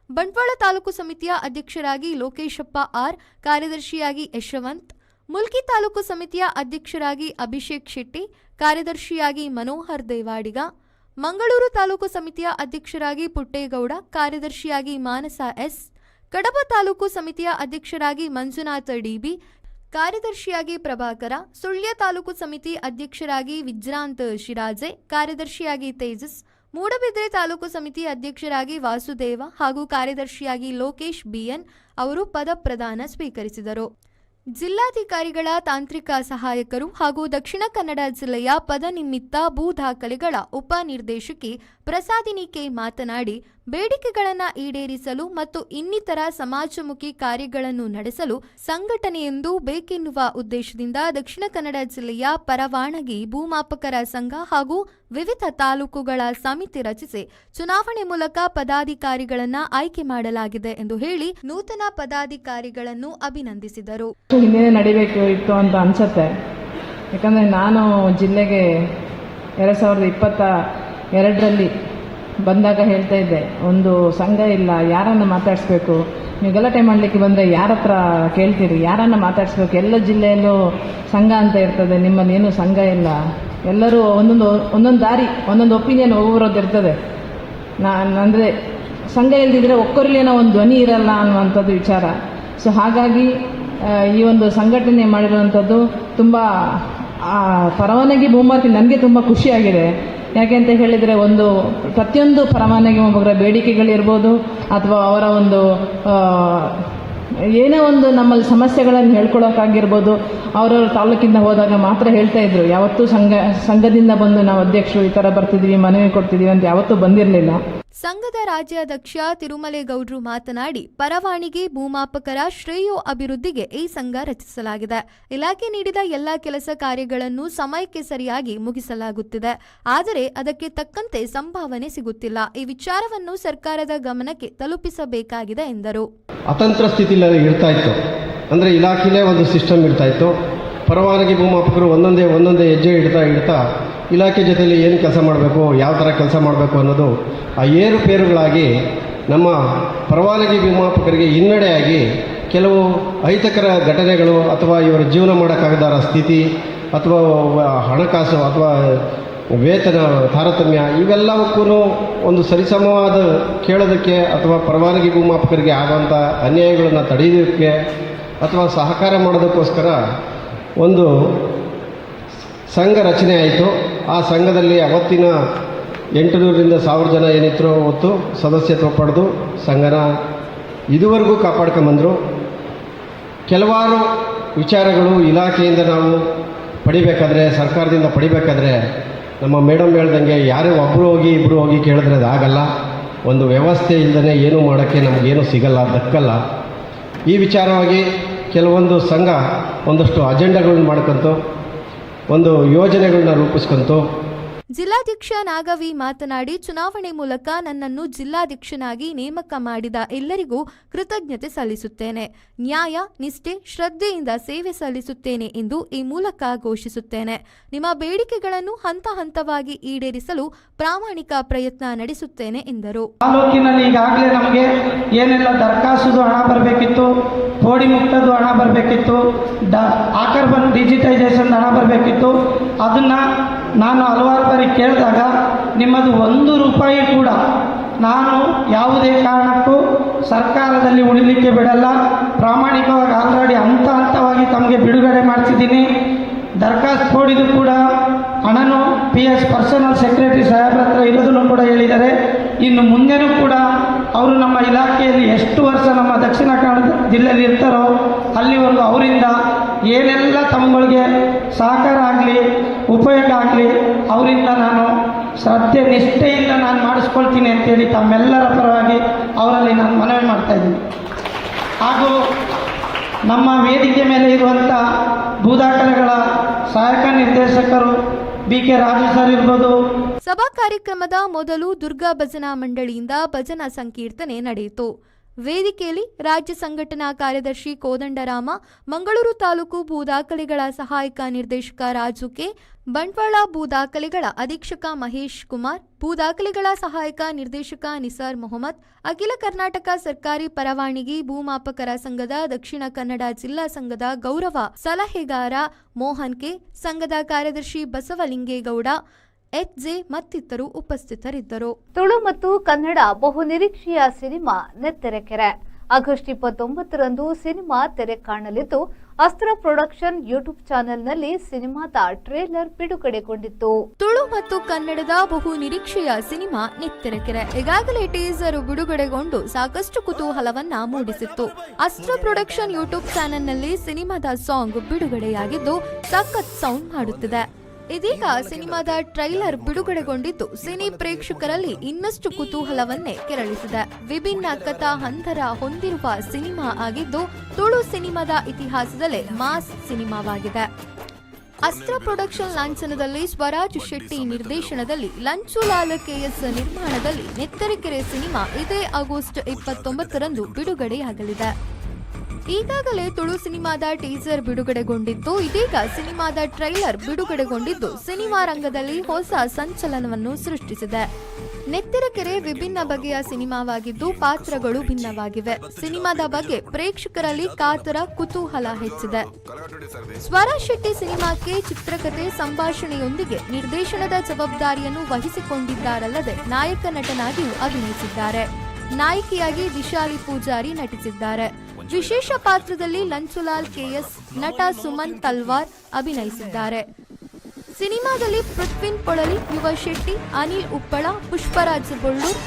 ಬಂಟ್ವಾಳ ತಾಲೂಕು ಸಮಿತಿಯ ಅಧ್ಯಕ್ಷರಾಗಿ ಲೋಕೇಶಪ್ಪ ಆರ್, ಕಾರ್ಯದರ್ಶಿಯಾಗಿ ಯಶವಂತ್, ಮುಲ್ಕಿ ತಾಲೂಕು ಸಮಿತಿಯ ಅಧ್ಯಕ್ಷರಾಗಿ ಅಭಿಷೇಕ್ ಶೆಟ್ಟಿ, ಕಾರ್ಯದರ್ಶಿಯಾಗಿ ಮನೋಹರ್ ದೇವಾಡಿಗ, ಮಂಗಳೂರು ತಾಲೂಕು ಸಮಿತಿಯ ಅಧ್ಯಕ್ಷರಾಗಿ ಪುಟ್ಟೇಗೌಡ, ಕಾರ್ಯದರ್ಶಿಯಾಗಿ ಮಾನಸ ಎಸ್, ಕಡಬ ತಾಲೂಕು ಸಮಿತಿಯ ಅಧ್ಯಕ್ಷರಾಗಿ ಮಂಜುನಾಥ ಡಿಬಿ, ಕಾರ್ಯದರ್ಶಿಯಾಗಿ ಪ್ರಭಾಕರ, ಸುಳ್ಯ ತಾಲೂಕು ಸಮಿತಿ ಅಧ್ಯಕ್ಷರಾಗಿ ವಿಜ್ರಾಂತ್ ಶಿರಾಜೆ, ಕಾರ್ಯದರ್ಶಿಯಾಗಿ ತೇಜಸ್, ಮೂಡಬಿದ್ರೆ ತಾಲೂಕು ಸಮಿತಿ ಅಧ್ಯಕ್ಷರಾಗಿ ವಾಸುದೇವ ಹಾಗೂ ಕಾರ್ಯದರ್ಶಿಯಾಗಿ ಲೋಕೇಶ್ ಬಿಎನ್ ಅವರು ಪದಪ್ರದಾನ ಸ್ವೀಕರಿಸಿದರು. ಜಿಲ್ಲಾಧಿಕಾರಿಗಳ ತಾಂತ್ರಿಕ ಸಹಾಯಕರು ಹಾಗೂ ದಕ್ಷಿಣ ಕನ್ನಡ ಜಿಲ್ಲೆಯ ಪದನಿಮಿತ್ತ ಭೂ ದಾಖಲೆಗಳ ಉಪನಿರ್ದೇಶಕಿ ಪ್ರಸಾದಿನಿ ಕೆ ಮಾತನಾಡಿ, ಬೇಡಿಕೆಗಳನ್ನು ಈಡೇರಿಸಲು ಮತ್ತು ಇನ್ನಿತರ ಸಮಾಜಮುಖಿ ಕಾರ್ಯಗಳನ್ನು ನಡೆಸಲು ಸಂಘಟನೆಯೊಂದು ಬೇಕೆನ್ನುವ ಉದ್ದೇಶದಿಂದ ದಕ್ಷಿಣ ಕನ್ನಡ ಜಿಲ್ಲೆಯ ಪರವಾನಗಿ ಭೂಮಾಪಕರ ಸಂಘ ಹಾಗೂ ವಿವಿಧ ತಾಲೂಕುಗಳ ಸಮಿತಿ ರಚಿಸಿ ಚುನಾವಣೆ ಮೂಲಕ ಪದಾಧಿಕಾರಿಗಳನ್ನು ಆಯ್ಕೆ ಮಾಡಲಾಗಿದೆ ಎಂದು ಹೇಳಿ ನೂತನ ಪದಾಧಿಕಾರಿಗಳನ್ನು ಅಭಿನಂದಿಸಿದರು. ಹಿಂದೆ ನಡಿಬೇಕು ಇತ್ತು ಅಂತ ಅನ್ಸುತ್ತೆ. ಯಾಕಂದರೆ ನಾನು ಜಿಲ್ಲೆಗೆ 2022ರಲ್ಲಿ ಬಂದಾಗ ಹೇಳ್ತಾ ಇದ್ದೆ, ಒಂದು ಸಂಘ ಇಲ್ಲ, ಯಾರನ್ನು ಮಾತಾಡಿಸ್ಬೇಕು, ನೀವು ಗಲಾಟೆ ಮಾಡಲಿಕ್ಕೆ ಬಂದರೆ ಯಾರ ಹತ್ರ ಕೇಳ್ತೀರಿ, ಯಾರನ್ನು ಮಾತಾಡಿಸ್ಬೇಕು, ಎಲ್ಲ ಜಿಲ್ಲೆಯಲ್ಲೂ ಸಂಘ ಅಂತ ಇರ್ತದೆ, ನಿಮ್ಮಲ್ಲಿ ಏನೂ ಸಂಘ ಇಲ್ಲ, ಎಲ್ಲರೂ ಒಂದೊಂದು ದಾರಿ, ಒಂದೊಂದು ಒಪಿನಿಯನ್ ಒಬ್ಬರದ್ದು ಇರ್ತದೆ. ಅಂದರೆ ಸಂಘ ಇಲ್ದಿದ್ರೆ ಒಕ್ಕೊರಲಿನ ಒಂದು ಧ್ವನಿ ಇರಲ್ಲ ಅನ್ನುವಂಥದ್ದು ವಿಚಾರ. ಸೊ ಹಾಗಾಗಿ ಈ ಒಂದು ಸಂಘಟನೆ ಮಾಡಿರುವಂಥದ್ದು ತುಂಬ ಪರವಾನಗಿ ಭೂಮಾಪಕ ನನಗೆ ತುಂಬ ಖುಷಿಯಾಗಿದೆ. ಯಾಕೆ ಅಂತ ಹೇಳಿದರೆ, ಒಂದು ಪ್ರತಿಯೊಂದು ಪರವಾನಗಿ ಭೂಮಾಪಕರ ಬೇಡಿಕೆಗಳಿರ್ಬೋದು ಅಥವಾ ಅವರ ಒಂದು ಏನೇ ಒಂದು ನಮ್ಮಲ್ಲಿ ಸಮಸ್ಯೆಗಳನ್ನು ಹೇಳ್ಕೊಳ್ಳೋಕ್ಕಾಗಿರ್ಬೋದು, ಅವರವ್ರ ತಾಲೂಕಿಂದ ಹೋದಾಗ ಮಾತ್ರ ಹೇಳ್ತಾ ಇದ್ರು. ಯಾವತ್ತೂ ಸಂಘದಿಂದ ಬಂದು ನಾವು ಅಧ್ಯಕ್ಷರು ಈ ಥರ ಬರ್ತಿದ್ವಿ, ಮನವಿ ಕೊಡ್ತಿದ್ದೀವಿ ಅಂತ ಯಾವತ್ತೂ ಬಂದಿರಲಿಲ್ಲ. ಸಂಘದ ರಾಜ್ಯಾಧ್ಯಕ್ಷ ತಿರುಮಲೇಗೌಡರು ಮಾತನಾಡಿ, ಪರವಾನಗಿ ಭೂಮಾಪಕರ ಶ್ರೇಯೋ ಅಭಿವೃದ್ಧಿಗೆ ಈ ಸಂಘ ರಚಿಸಲಾಗಿದೆ. ಇಲಾಖೆ ನೀಡಿದ ಎಲ್ಲ ಕೆಲಸ ಕಾರ್ಯಗಳನ್ನು ಸಮಯಕ್ಕೆ ಸರಿಯಾಗಿ ಮುಗಿಸಲಾಗುತ್ತಿದೆ. ಆದರೆ ಅದಕ್ಕೆ ತಕ್ಕಂತೆ ಸಂಭಾವನೆ ಸಿಗುತ್ತಿಲ್ಲ. ಈ ವಿಚಾರವನ್ನು ಸರ್ಕಾರದ ಗಮನಕ್ಕೆ ತಲುಪಿಸಬೇಕಾಗಿದೆ ಎಂದರು. ಅತಂತ್ರ ಸ್ಥಿತಿಯಲ್ಲಿ ಇರ್ತಾ ಇತ್ತು. ಅಂದರೆ ಇಲಾಖೆಯೇ ಒಂದು ಸಿಸ್ಟಮ್ ಇರ್ತಾ ಇತ್ತು. ಪರವಾನಗಿ ಭೂಮಾಪಕರು ಒಂದೊಂದೇ ಹೆಜ್ಜೆ ಇಡ್ತಾ ಇಲಾಖೆ ಜೊತೆಯಲ್ಲಿ ಏನು ಕೆಲಸ ಮಾಡಬೇಕು, ಯಾವ ಥರ ಕೆಲಸ ಮಾಡಬೇಕು ಅನ್ನೋದು ಆ ಏರುಪೇರುಗಳಾಗಿ ನಮ್ಮ ಪರವಾನಗಿ ಭೂಮಾಪಕರಿಗೆ ಹಿನ್ನಡೆಯಾಗಿ ಕೆಲವು ಅಹಿತಕರ ಘಟನೆಗಳು ಅಥವಾ ಇವರ ಜೀವನ ಮಾಡೋಕ್ಕಾಗದಾರ ಸ್ಥಿತಿ ಅಥವಾ ಹಣಕಾಸು ಅಥವಾ ವೇತನ ತಾರತಮ್ಯ ಇವೆಲ್ಲವಕ್ಕೂ ಒಂದು ಸರಿಸಮವಾದ ಕೇಳೋದಕ್ಕೆ ಅಥವಾ ಪರವಾನಗಿ ಭೂಮಾಪಕರಿಗೆ ಆಗುವಂಥ ಅನ್ಯಾಯಗಳನ್ನು ತಡೆಯೋದಕ್ಕೆ ಅಥವಾ ಸಹಕಾರ ಮಾಡೋದಕ್ಕೋಸ್ಕರ ಒಂದು ಸಂಘ ರಚನೆ ಆಯಿತು. ಆ ಸಂಘದಲ್ಲಿ ಅವತ್ತಿನ 800ರಿಂದ 1000 ಜನ ಏನಿದ್ರು ಅವತ್ತು ಸದಸ್ಯತ್ವ ಪಡೆದು ಸಂಘನ ಇದುವರೆಗೂ ಕಾಪಾಡ್ಕೊಂಬಂದರು. ಕೆಲವಾರು ವಿಚಾರಗಳು ಇಲಾಖೆಯಿಂದ ನಾವು ಪಡಿಬೇಕಾದ್ರೆ, ಸರ್ಕಾರದಿಂದ ಪಡಿಬೇಕಾದ್ರೆ, ನಮ್ಮ ಮೇಡಮ್ ಹೇಳ್ದಂಗೆ ಯಾರೇ ಒಬ್ಬರು ಹೋಗಿ ಇಬ್ಬರು ಹೋಗಿ ಕೇಳಿದ್ರೆ ಅದಾಗಲ್ಲ. ಒಂದು ವ್ಯವಸ್ಥೆ ಇಲ್ಲದೇ ಏನೂ ಮಾಡೋಕ್ಕೆ ನಮಗೇನು ಸಿಗಲ್ಲ, ದಕ್ಕಲ್ಲ. ಈ ವಿಚಾರವಾಗಿ ಕೆಲವೊಂದು ಸಂಘ ಒಂದಷ್ಟು ಅಜೆಂಡಾಗಳನ್ನ ಮಾಡ್ಕೊಂತು, ಒಂದು ಯೋಜನೆಗಳನ್ನ ರೂಪಿಸ್ಕೊಂತು. ಜಿಲ್ಲಾಧ್ಯಕ್ಷ ನಾಗವಿ ಮಾತನಾಡಿ, ಚುನಾವಣೆ ಮೂಲಕ ನನ್ನನ್ನು ಜಿಲ್ಲಾಧ್ಯಕ್ಷನಾಗಿ ನೇಮಕ ಮಾಡಿದ ಎಲ್ಲರಿಗೂ ಕೃತಜ್ಞತೆ ಸಲ್ಲಿಸುತ್ತೇನೆ. ನ್ಯಾಯ, ನಿಷ್ಠೆ, ಶ್ರದ್ಧೆಯಿಂದ ಸೇವೆ ಸಲ್ಲಿಸುತ್ತೇನೆ ಎಂದು ಈ ಮೂಲಕ ಘೋಷಿಸುತ್ತೇನೆ. ನಿಮ್ಮ ಬೇಡಿಕೆಗಳನ್ನು ಹಂತ ಹಂತವಾಗಿ ಈಡೇರಿಸಲು ಪ್ರಾಮಾಣಿಕ ಪ್ರಯತ್ನ ನಡೆಸುತ್ತೇನೆ ಎಂದರು. ತಾಲೂಕಿನಲ್ಲಿ ಈಗಾಗಲೇ ನಮಗೆ ಏನೆಲ್ಲ ದರಖಾಸ್ತುದು ಹಣ ಬರಬೇಕಿತ್ತು, ಕೋಡಿ ಮುಕ್ತದ್ದು ಹಣ ಬರಬೇಕಿತ್ತು, ಆಕರ್ಬನ್ ಡಿಜಿಟೈಸೇಷನ್ ಹಣ ಬರಬೇಕಿತ್ತು. ಅದನ್ನು ನಾನು ಹಲವಾರು ಬಾರಿ ಕೇಳಿದಾಗ ನಿಮ್ಮದು 1 ರೂಪಾಯಿ ಕೂಡ ನಾನು ಯಾವುದೇ ಕಾರಣಕ್ಕೂ ಸರ್ಕಾರದಲ್ಲಿ ಉಳಿಲಿಕ್ಕೆ ಬಿಡಲ್ಲ, ಪ್ರಾಮಾಣಿಕವಾಗಿ ಆಲ್ರೆಡಿ ಹಂತವಾಗಿ ತಮಗೆ ಬಿಡುಗಡೆ ಮಾಡಿಸಿದ್ದೀನಿ. ದರಖಾಸ್ತು ಕೊಡಿದ್ದು ಕೂಡ ಹಣನು PS ಪರ್ಸನಲ್ ಸೆಕ್ರೆಟರಿ ಸಾಹೇಬ್ರ ಹತ್ರ ಇರೋದನ್ನು ಕೂಡ ಹೇಳಿದ್ದಾರೆ. ಇನ್ನು ಮುಂದೆನೂ ಕೂಡ ಅವರು ನಮ್ಮ ಇಲಾಖೆಯಲ್ಲಿ ಎಷ್ಟು ವರ್ಷ ನಮ್ಮ ದಕ್ಷಿಣ ಕನ್ನಡ ಜಿಲ್ಲೆಯಲ್ಲಿ ಇರ್ತಾರೋ ಅಲ್ಲಿವರೆಗೂ ಅವರಿಂದ ಏನೆಲ್ಲ ತಮ್ಮಗಳಿಗೆ ಸಹಕಾರ ಆಗಲಿ ಉಪಯೋಗ ಆಗಲಿ ಅವರಿಂದ ನಾನು ಶ್ರದ್ಧೆ ನಿಷ್ಠೆಯಿಂದ ನಾನು ಮಾಡಿಸ್ಕೊಳ್ತೀನಿ ಅಂತೇಳಿ ತಮ್ಮೆಲ್ಲರ ಪರವಾಗಿ ಅವರಲ್ಲಿ ನಾನು ಮನವಿ ಮಾಡ್ತಾಯಿದ್ದೀನಿ. ಹಾಗೂ ನಮ್ಮ ವೇದಿಕೆ ಮೇಲೆ ಇರುವಂಥ ಭೂದಾಖಲೆಗಳ ಸಹಾಯಕ ನಿರ್ದೇಶಕರು BK ರಾಜು ಸರ್ ಇರ್ಬೋದು. ಸಭಾ ಕಾರ್ಯಕ್ರಮದ ಮೊದಲು ದುರ್ಗಾ ಭಜನಾ ಮಂಡಳಿಯಿಂದ ಭಜನಾ ಸಂಕೀರ್ತನೆ ನಡೆಯಿತು. ವೇದಿಕೆಯಲ್ಲಿ ರಾಜ್ಯ ಸಂಘಟನಾ ಕಾರ್ಯದರ್ಶಿ ಕೋದಂಡರಾಮ, ಮಂಗಳೂರು ತಾಲೂಕು ಭೂದಾಖಲೆಗಳ ಸಹಾಯಕ ನಿರ್ದೇಶಕ ರಾಜು ಕೆ, ಬಂಟ್ವಾಳ ಭೂದಾಖಲೆಗಳ ಅಧೀಕ್ಷಕ ಮಹೇಶ್ ಕುಮಾರ್, ಭೂದಾಖಲೆಗಳ ಸಹಾಯಕ ನಿರ್ದೇಶಕ ನಿಸಾರ್ ಮೊಹಮ್ಮದ್, ಅಖಿಲ ಕರ್ನಾಟಕ ಸರ್ಕಾರಿ ಪರವಾನಗಿ ಭೂಮಾಪಕರ ಸಂಘದ ದಕ್ಷಿಣ ಕನ್ನಡ ಜಿಲ್ಲಾ ಸಂಘದ ಗೌರವ ಸಲಹೆಗಾರ ಮೋಹನ್ ಕೆ, ಸಂಘದ ಕಾರ್ಯದರ್ಶಿ ಬಸವಲಿಂಗೇಗೌಡ, HJ ಮತ್ತಿತರರು ಉಪಸ್ಥಿತರಿದ್ದರು. ತುಳು ಮತ್ತು ಕನ್ನಡ ಬಹುನಿರೀಕ್ಷೆಯ ಸಿನಿಮಾ ನೆತ್ತೆರೆಕೆರೆ ಆಗಸ್ಟ್ 29ರಂದು ಸಿನಿಮಾ ತೆರೆ ಕಾಣಲಿದ್ದು, ಅಸ್ತ್ರ ಪ್ರೊಡಕ್ಷನ್ ಯೂಟ್ಯೂಬ್ ಚಾನೆಲ್ನಲ್ಲಿ ಸಿನಿಮಾದ ಟ್ರೇಲರ್ ಬಿಡುಗಡೆಗೊಂಡಿತ್ತು. ತುಳು ಮತ್ತು ಕನ್ನಡದ ಬಹು ನಿರೀಕ್ಷೆಯ ಸಿನಿಮಾ ನೆತ್ತೆರೆಕೆರೆ ಈಗಾಗಲೇ ಟೀಸರ್ ಬಿಡುಗಡೆಗೊಂಡು ಸಾಕಷ್ಟು ಕುತೂಹಲವನ್ನ ಮೂಡಿಸಿತ್ತು. ಅಸ್ತ್ರ ಪ್ರೊಡಕ್ಷನ್ ಯೂಟ್ಯೂಬ್ ಚಾನೆಲ್ನಲ್ಲಿ ಸಿನಿಮಾದ ಸಾಂಗ್ ಬಿಡುಗಡೆಯಾಗಿದ್ದು ಸಖತ್ ಸೌಂಡ್ ಮಾಡುತ್ತಿದೆ. ಇದೀಗ ಸಿನಿಮಾದ ಟ್ರೈಲರ್ ಬಿಡುಗಡೆಗೊಂಡಿದ್ದು ಸಿನಿ ಪ್ರೇಕ್ಷಕರಲ್ಲಿ ಇನ್ನಷ್ಟು ಕುತೂಹಲವನ್ನೇ ಕೆರಳಿಸಿದೆ. ವಿಭಿನ್ನ ಕಥಾ ಹಂದರ ಹೊಂದಿರುವ ಸಿನಿಮಾ ಆಗಿದ್ದು ತುಳು ಸಿನಿಮಾದ ಇತಿಹಾಸದಲ್ಲೇ ಮಾಸ್ ಸಿನಿಮಾವಾಗಿದೆ. ಅಸ್ತ್ರ ಪ್ರೊಡಕ್ಷನ್ ಲಾಂಛನದಲ್ಲಿ ಸ್ವರಾಜ್ ಶೆಟ್ಟಿ ನಿರ್ದೇಶನದಲ್ಲಿ ಲಂಚುಲಾಲ್ KS ನಿರ್ಮಾಣದಲ್ಲಿ ನೆತ್ತರೆಕೆರೆ ಸಿನಿಮಾ ಇದೇ ಆಗಸ್ಟ್ 29ರಂದು ಬಿಡುಗಡೆಯಾಗಲಿದೆ. ಈಗಾಗಲೇ ತುಳು ಸಿನಿಮಾದ ಟೀಸರ್ ಬಿಡುಗಡೆಗೊಂಡಿದ್ದು, ಇದೀಗ ಸಿನಿಮಾದ ಟ್ರೈಲರ್ ಬಿಡುಗಡೆಗೊಂಡಿದ್ದು ಸಿನಿಮಾ ರಂಗದಲ್ಲಿ ಹೊಸ ಸಂಚಲನವನ್ನು ಸೃಷ್ಟಿಸಿದೆ. ನೆತ್ತೆರೆಕೆರೆ ವಿಭಿನ್ನ ಬಗೆಯ ಸಿನಿಮಾವಾಗಿದ್ದು ಪಾತ್ರಗಳು ಭಿನ್ನವಾಗಿವೆ. ಸಿನಿಮಾದ ಬಗ್ಗೆ ಪ್ರೇಕ್ಷಕರಲ್ಲಿ ಕಾತರ ಕುತೂಹಲ ಹೆಚ್ಚಿದೆ. ಸ್ವರಾಜ್ ಶೆಟ್ಟಿ ಸಿನಿಮಾಕ್ಕೆ ಚಿತ್ರಕಥೆ ಸಂಭಾಷಣೆಯೊಂದಿಗೆ ನಿರ್ದೇಶನದ ಜವಾಬ್ದಾರಿಯನ್ನು ವಹಿಸಿಕೊಂಡಿದ್ದಾರಲ್ಲದೆ ನಾಯಕ ನಟನಾಗಿಯೂ ಅಭಿನಯಿಸಿದ್ದಾರೆ. ನಾಯಕಿಯಾಗಿ ದಿಶಾಲಿ ಪೂಜಾರಿ ನಟಿಸಿದ್ದಾರೆ. ವಿಶೇಷ ಪಾತ್ರದಲ್ಲಿ ಲಂಚುಲಾಲ್ KS, ನಟ ಸುಮನ್ ತಲ್ವಾರ್ ಅಭಿನಯಿಸಿದ್ದಾರೆ. ಸಿನಿಮಾದಲ್ಲಿ ಪೃಥ್ವಿನ್ ಪೊಳಲಿ, ಯುವ ಶೆಟ್ಟಿ, ಅನಿಲ್ ಉಪ್ಪಳ, ಪುಷ್ಪರಾಜ್ ಬೊಳ್ಳೂರ್,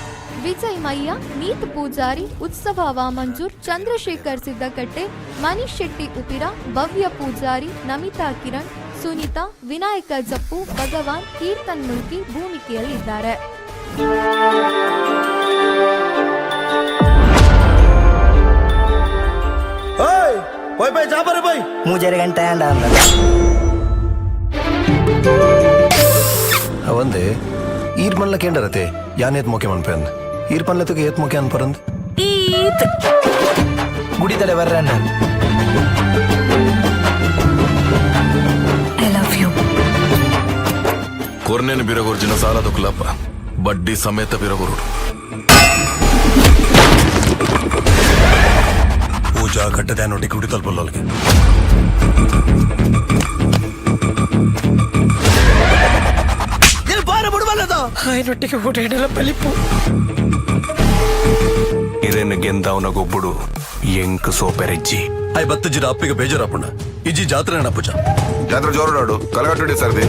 ವಿಜಯ್ ಮಯ್ಯ, ನೀತ್ ಪೂಜಾರಿ, ಉತ್ಸವ ವಾಮಂಜೂರ್, ಚಂದ್ರಶೇಖರ್ ಸಿದ್ದಕಟ್ಟೆ, ಮನೀಶ್ ಶೆಟ್ಟಿ ಉಪಿರ, ಭವ್ಯ ಪೂಜಾರಿ, ನಮಿತಾ ಕಿರಣ್, ಸುನೀತಾ, ವಿನಾಯಕ ಜಪ್ಪು, ಭಗವಾನ್, ಕೀರ್ತನ್ ಮುಲ್ಕಿ ಭೂಮಿಕೆಯಲ್ಲಿದ್ದಾರೆ. ಅವಂದೆ ಈರ್ ಮನ್ಲ ಕೇಂಡರತೆ ಯಾನೇತ್ ಮೊಕೆ ಮನ್ಪೆಂದ್ ಈರ್ ಪನ್ಲತಕ್ಕೆ ಏತ್ ಮೊಕೆ ಅನ್ಪರಂದ್ ಈತ್ ಗುಡಿತಲೆ ಬರ್ರಣ್ಣ ಐ ಲವ್ ಯು. ಕೊರ್ನೇನು ಬಿರಗೋರ್ಜಿನ ಸಾಲ ದೊಕ್ಕಲಪ್ಪ ಬಡ್ಡಿ ಸಮೇತ ಬಿರಗೋರು ಪೂಜಾ ಕಟ್ಟದೆ ನೋಟಿ ಗುಡಿ ತಲುಪಲ್ಲೊಲ್ಗೆ ఆయనొట్టికి ఊటేడల పలిపు ಇದೇನು ಗೆಂದವನ ಗೊಬ್ಬುಡು ಎಂಕ್ ಸೋಪೆರೆಜ್ಜಿ ಆಯ್ ಬತ್ತಜ್ಜಿರ ಅಪ್ಪಿಗೆ ಬೇಜಾರಪ್ಪಣ್ಣ ಇಜ್ಜಿ ಜಾತ್ರೆ ಅಪ್ಪುಜ ಜಾತ್ರೆ ಜೋರಾಡು ಕಲಗಟ್ಟುಡಿ ಸರ್ದಿ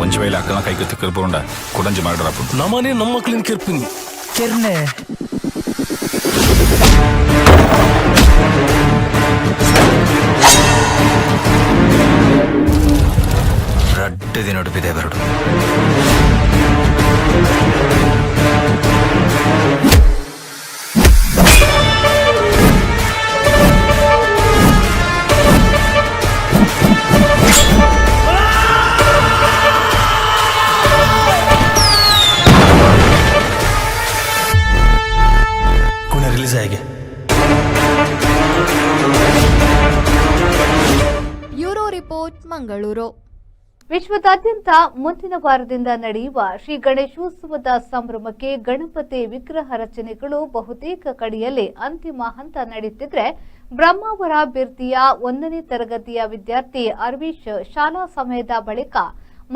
ಒಂಚ ವೇಳೆ ಅಕ್ಕನ ಕೈಗೆ ತಿಕ್ಕರ್ಪುಂಡ ಕುಡಂಜಿ ಮಾಡ್ರಪ್ಪ ನಮ್ಮನೆ ನಮ್ಮ ಮಕ್ಳಿನ ಕೆರ್ಪಿನಿ ಕೆರ್ನೆ ರಡ್ಡ ದಿನ ಬಿದೆ ಬರಡು ರಿಲೀಸ್ ಆಗಿ ಬ್ಯೂರೋ ರಿಪೋರ್ಟ್ ಮಂಗಳೂರು. ವಿಶ್ವದಾದ್ಯಂತ ಮುಂದಿನ ವಾರದಿಂದ ನಡೆಯುವ ಶ್ರೀ ಗಣೇಶೋತ್ಸವದ ಸಂಭ್ರಮಕ್ಕೆ ಗಣಪತಿ ವಿಗ್ರಹ ರಚನೆಗಳು ಬಹುತೇಕ ಕಡೆಯಲ್ಲಿ ಅಂತಿಮ ಹಂತ ನಡೆಯುತ್ತಿದ್ರೆ, ಬ್ರಹ್ಮಾವರ ಬಿರ್ತಿಯ 1ನೇ ತರಗತಿಯ ವಿದ್ಯಾರ್ಥಿ ಅರ್ವೀಶ್ ಶಾಲಾ ಸಮಯದ ಬಳಿಕ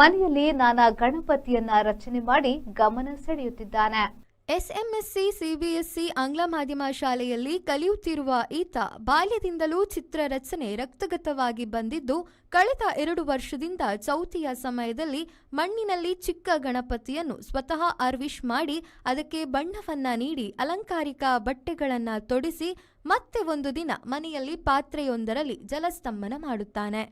ಮನೆಯಲ್ಲಿ ನಾನಾ ಗಣಪತಿಯನ್ನ ರಚನೆ ಮಾಡಿ ಗಮನ ಸೆಳೆಯುತ್ತಿದ್ದಾನೆ. ಎಸ್ಎಂಎಸ್ಸಿ ಸಿಬಿಎಸ್ಇ ಆಂಗ್ಲ ಮಾಧ್ಯಮ ಶಾಲೆಯಲ್ಲಿ ಕಲಿಯುತ್ತಿರುವ ಈತ ಬಾಲ್ಯದಿಂದಲೂ ಚಿತ್ರ ರಚನೆ ರಕ್ತಗತವಾಗಿ ಬಂದಿದ್ದು, ಕಳೆದ 2 ವರ್ಷದಿಂದ ಚೌತಿಯ ಸಮಯದಲ್ಲಿ ಮಣ್ಣಿನಲ್ಲಿ ಚಿಕ್ಕ ಗಣಪತಿಯನ್ನು ಸ್ವತಃ ಆರ್ವಿಶ್ ಮಾಡಿ ಅದಕ್ಕೆ ಬಣ್ಣವನ್ನ ನೀಡಿ ಅಲಂಕಾರಿಕ ಬಟ್ಟೆಗಳನ್ನ ತೊಡಿಸಿ ಮತ್ತೆ ಒಂದು ದಿನ ಮನೆಯಲ್ಲಿ ಪಾತ್ರೆಯೊಂದರಲ್ಲಿ ಜಲಸ್ತಂಭನ ಮಾಡುತ್ತಾನೆ.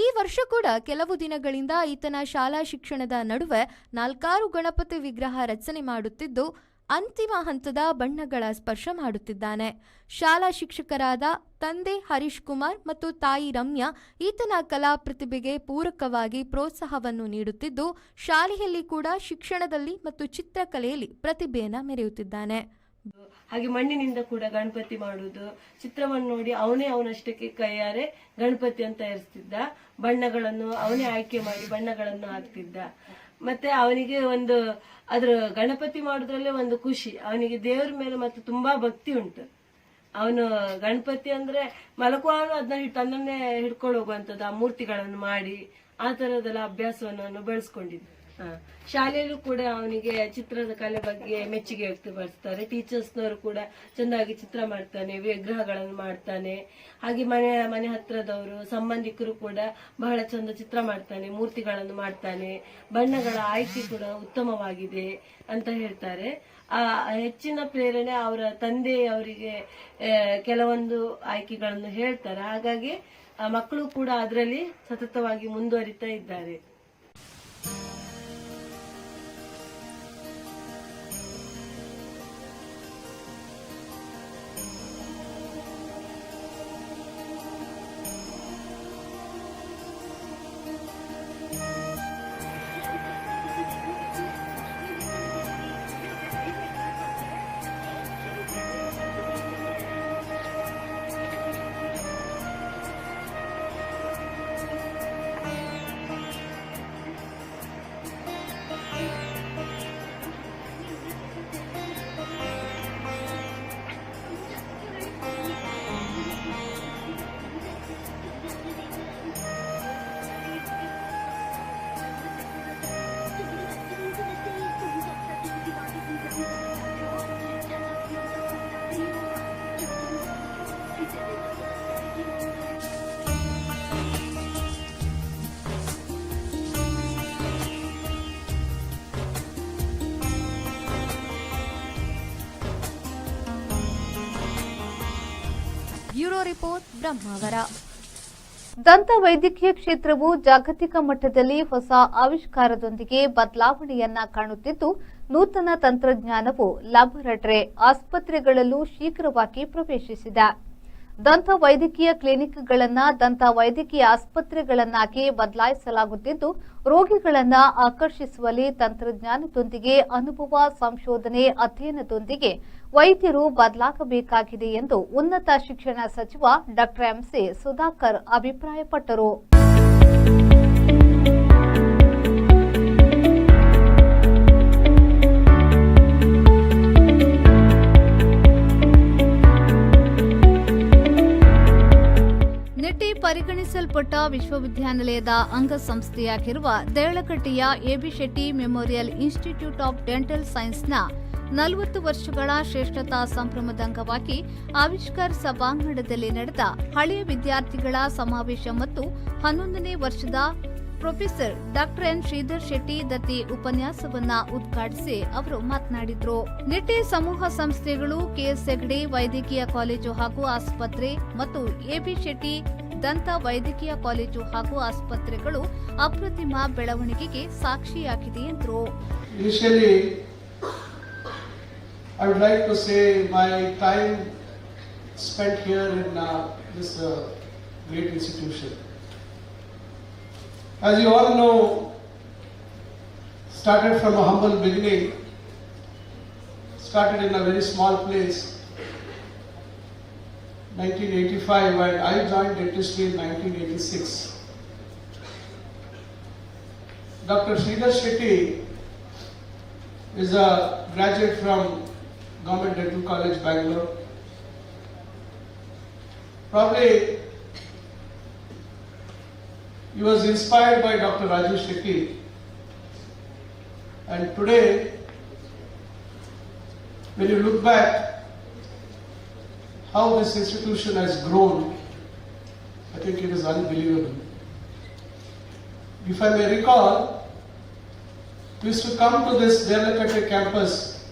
ಈ ವರ್ಷ ಕೂಡ ಕೆಲವು ದಿನಗಳಿಂದ ಈತನ ಶಾಲಾ ಶಿಕ್ಷಣದ ನಡುವೆ 4 ಗಣಪತಿ ವಿಗ್ರಹ ರಚನೆ ಮಾಡುತ್ತಿದ್ದು, ಅಂತಿಮ ಹಂತದ ಬಣ್ಣಗಳ ಸ್ಪರ್ಶ ಮಾಡುತ್ತಿದ್ದಾನೆ. ಶಾಲಾ ಶಿಕ್ಷಕರಾದ ತಂದೆ ಹರೀಶ್ ಕುಮಾರ್ ಮತ್ತು ತಾಯಿ ರಮ್ಯಾ ಈತನ ಕಲಾ ಪ್ರತಿಭೆಗೆ ಪೂರಕವಾಗಿ ಪ್ರೋತ್ಸಾಹವನ್ನು ನೀಡುತ್ತಿದ್ದು, ಶಾಲೆಯಲ್ಲಿ ಕೂಡ ಶಿಕ್ಷಣದಲ್ಲಿ ಮತ್ತು ಚಿತ್ರಕಲೆಯಲ್ಲಿ ಪ್ರತಿಭೆಯನ್ನು ಮೆರೆಯುತ್ತಿದ್ದಾನೆ. ಹಾಗೆ ಮಣ್ಣಿನಿಂದ ಕೂಡ ಗಣಪತಿ ಮಾಡುವುದು, ಚಿತ್ರವನ್ನು ನೋಡಿ ಅವನಷ್ಟಕ್ಕೆ ಕೈಯಾರೆ ಗಣಪತಿ ಅಂತ ತಯಾರಿಸ್ತಿದ್ದ. ಬಣ್ಣಗಳನ್ನು ಅವನೇ ಆಯ್ಕೆ ಮಾಡಿ ಬಣ್ಣಗಳನ್ನು ಹಾಕ್ತಿದ್ದ. ಮತ್ತೆ ಅವನಿಗೆ ಅದ್ರ ಗಣಪತಿ ಮಾಡೋದ್ರಲ್ಲೇ ಒಂದು ಖುಷಿ. ಅವನಿಗೆ ದೇವರ ಮೇಲೆ ಮತ್ತೆ ತುಂಬಾ ಭಕ್ತಿ ಉಂಟು. ಅವನು ಗಣಪತಿ ಅಂದ್ರೆ ಮಲಕುವಾನು ಅದನ್ನ ತನ್ನನ್ನೇ ಹಿಡ್ಕೊಂಡು ಹೋಗುವಂಥದ್ದು, ಆ ಮೂರ್ತಿಗಳನ್ನು ಮಾಡಿ ಆ ತರದೆಲ್ಲ ಅಭ್ಯಾಸವನ್ನು ಅವನು ಬೆಳೆಸ್ಕೊಂಡಿದ್ದ. ಶಾಲೆಯಲ್ಲೂ ಕೂಡ ಅವನಿಗೆ ಚಿತ್ರದ ಕಲೆ ಬಗ್ಗೆ ಮೆಚ್ಚುಗೆ ವ್ಯಕ್ತಪಡಿಸ್ತಾರೆ. ಟೀಚರ್ಸ್ನವರು ಕೂಡ ಚೆನ್ನಾಗಿ ಚಿತ್ರ ಮಾಡ್ತಾನೆ, ವಿಗ್ರಹಗಳನ್ನು ಮಾಡ್ತಾನೆ. ಹಾಗೆ ಮನೆ ಹತ್ರದವರು ಸಂಬಂಧಿಕರು ಕೂಡ ಬಹಳ ಚಂದ ಚಿತ್ರ ಮಾಡ್ತಾನೆ, ಮೂರ್ತಿಗಳನ್ನು ಮಾಡ್ತಾನೆ. ಬಣ್ಣಗಳ ಆಯ್ಕೆ ಕೂಡ ಉತ್ತಮವಾಗಿದೆ ಅಂತ ಹೇಳ್ತಾರೆ. ಆ ಹೆಚ್ಚಿನ ಪ್ರೇರಣೆ ಅವರ ತಂದೆ ಅವರಿಗೆ ಕೆಲವೊಂದು ಆಯ್ಕೆಗಳನ್ನು ಹೇಳ್ತಾರೆ. ಹಾಗಾಗಿ ಮಕ್ಕಳು ಕೂಡ ಅದರಲ್ಲಿ ಸತತವಾಗಿ ಮುಂದುವರಿತಾ ಇದ್ದಾರೆ. Bureau report Brahmavar. ದಂತ ವೈದ್ಯಕೀಯ ಕ್ಷೇತ್ರವು ಜಾಗತಿಕ ಮಟ್ಟದಲ್ಲಿ ಹೊಸ ಆವಿಷ್ಕಾರದೊಂದಿಗೆ ಬದಲಾವಣೆಯನ್ನ ಕಾಣುತ್ತಿದ್ದು, ನೂತನ ತಂತ್ರಜ್ಞಾನವು ಲ್ಯಾಬೊರೇಟರಿ ಆಸ್ಪತ್ರೆಗಳಲ್ಲೂ ಶೀಘ್ರವಾಗಿ ಪ್ರವೇಶಿಸಿದೆ. ದಂತ ವೈದ್ಯಕೀಯ ಕ್ಲಿನಿಕ್ಗಳನ್ನು ದಂತ ವೈದ್ಯಕೀಯ ಆಸ್ಪತ್ರೆಗಳನ್ನಾಗಿ ಬದಲಾಯಿಸಲಾಗುತ್ತಿದ್ದು, ರೋಗಿಗಳನ್ನು ಆಕರ್ಷಿಸುವಲ್ಲಿ ತಂತ್ರಜ್ಞಾನದೊಂದಿಗೆ ಅನುಭವ, ಸಂಶೋಧನೆ, ಅಧ್ಯಯನದೊಂದಿಗೆ ವೈದ್ಯರು ಬದಲಾಗಬೇಕಾಗಿದೆ ಎಂದು ಉನ್ನತ ಶಿಕ್ಷಣ ಸಚಿವ ಡಾ. ಎಂಸಿ ಸುಧಾಕರ್ ಅಭಿಪ್ರಾಯಪಟ್ಟರು. ನಿಟ್ಟಿ ಪರಿಗಣಿಸಲ್ಪಟ್ಟ ವಿಶ್ವವಿದ್ಯಾನಿಲಯದ ಅಂಗಸಂಸ್ಥೆಯಾಗಿರುವ ದೇಳಕಟ್ಟೆಯ AB Shetty memorial institute of dental ಸೈನ್ಸ್ನ 40 ವರ್ಷಗಳ ಶ್ರೇಷ್ಠತಾ ಸಂಭ್ರಮದ ಅಂಗವಾಗಿ ಆವಿಷ್ಕಾರ್ ಸಭಾಂಗಣದಲ್ಲಿ ನಡೆದ ಹಳೆಯ ವಿದ್ಯಾರ್ಥಿಗಳ ಸಮಾವೇಶ ಮತ್ತು 11ನೇ ವರ್ಷದ ಪ್ರೊಫೆಸರ್ ಡಾ. ಎನ್. ಶ್ರೀಧರ್ ಶೆಟ್ಟಿ ದತ್ತಿ ಉಪನ್ಯಾಸವನ್ನ ಉದ್ಘಾಟಿಸಿ ಅವರು ಮಾತನಾಡಿದರು. ನಿಟ್ಟಿ ಸಮೂಹ ಸಂಸ್ಥೆಗಳು, ಕೆಎಸ್ ಹೆಗ್ಡೆ ವೈದ್ಯಕೀಯ ಕಾಲೇಜು ಹಾಗೂ ಆಸ್ಪತ್ರೆ ಮತ್ತು ಎಬಿ ಶೆಟ್ಟಿ ದಂತ ವೈದ್ಯಕೀಯ ಕಾಲೇಜು ಹಾಗೂ ಆಸ್ಪತ್ರೆಗಳು ಅಪ್ರತಿಮ ಬೆಳವಣಿಗೆಗೆ ಸಾಕ್ಷಿಯಾಗಿದೆ ಎಂದರು. I would like to say my time spent here in this great institution. As you all know, started from a humble beginning, started in a very small place, 1985, and I joined dentistry in 1986. Dr. Sridhar Shetty is a graduate from Government Dental College, Bangalore. Probably he was inspired by Dr. Rajesh Shetty, and today when you look back how this institution has grown, I think it is unbelievable. If I may recall, we used to come to this Delakate campus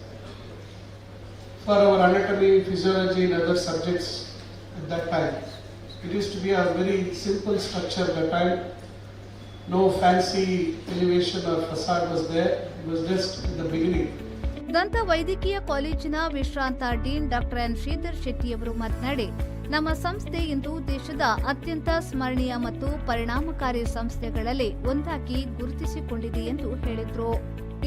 for our anatomy, physiology and other subjects at that time. It used to be a very simple structure at that time. No fancy elevation or facade was there. It was just in the beginning. ದಂತ ವೈದ್ಯಕೀಯ ಕಾಲೇಜಿನ ವಿಶ್ರಾಂತ ಡೀನ್ ಡಾಕ್ಟರ್ ಎನ್ ಶ್ರೀಧರ್ ಶೆಟ್ಟಿಯವರು ಮಾತನಾಡಿ, ನಮ್ಮ ಸಂಸ್ಥೆ ಇಂದು ದೇಶದ ಅತ್ಯಂತ ಸ್ಮರಣೀಯ ಮತ್ತು ಪರಿಣಾಮಕಾರಿ ಸಂಸ್ಥೆಗಳಲ್ಲಿ ಒಂದಾಗಿ ಗುರುತಿಸಿಕೊಂಡಿದೆ ಎಂದು ಹೇಳಿದರು.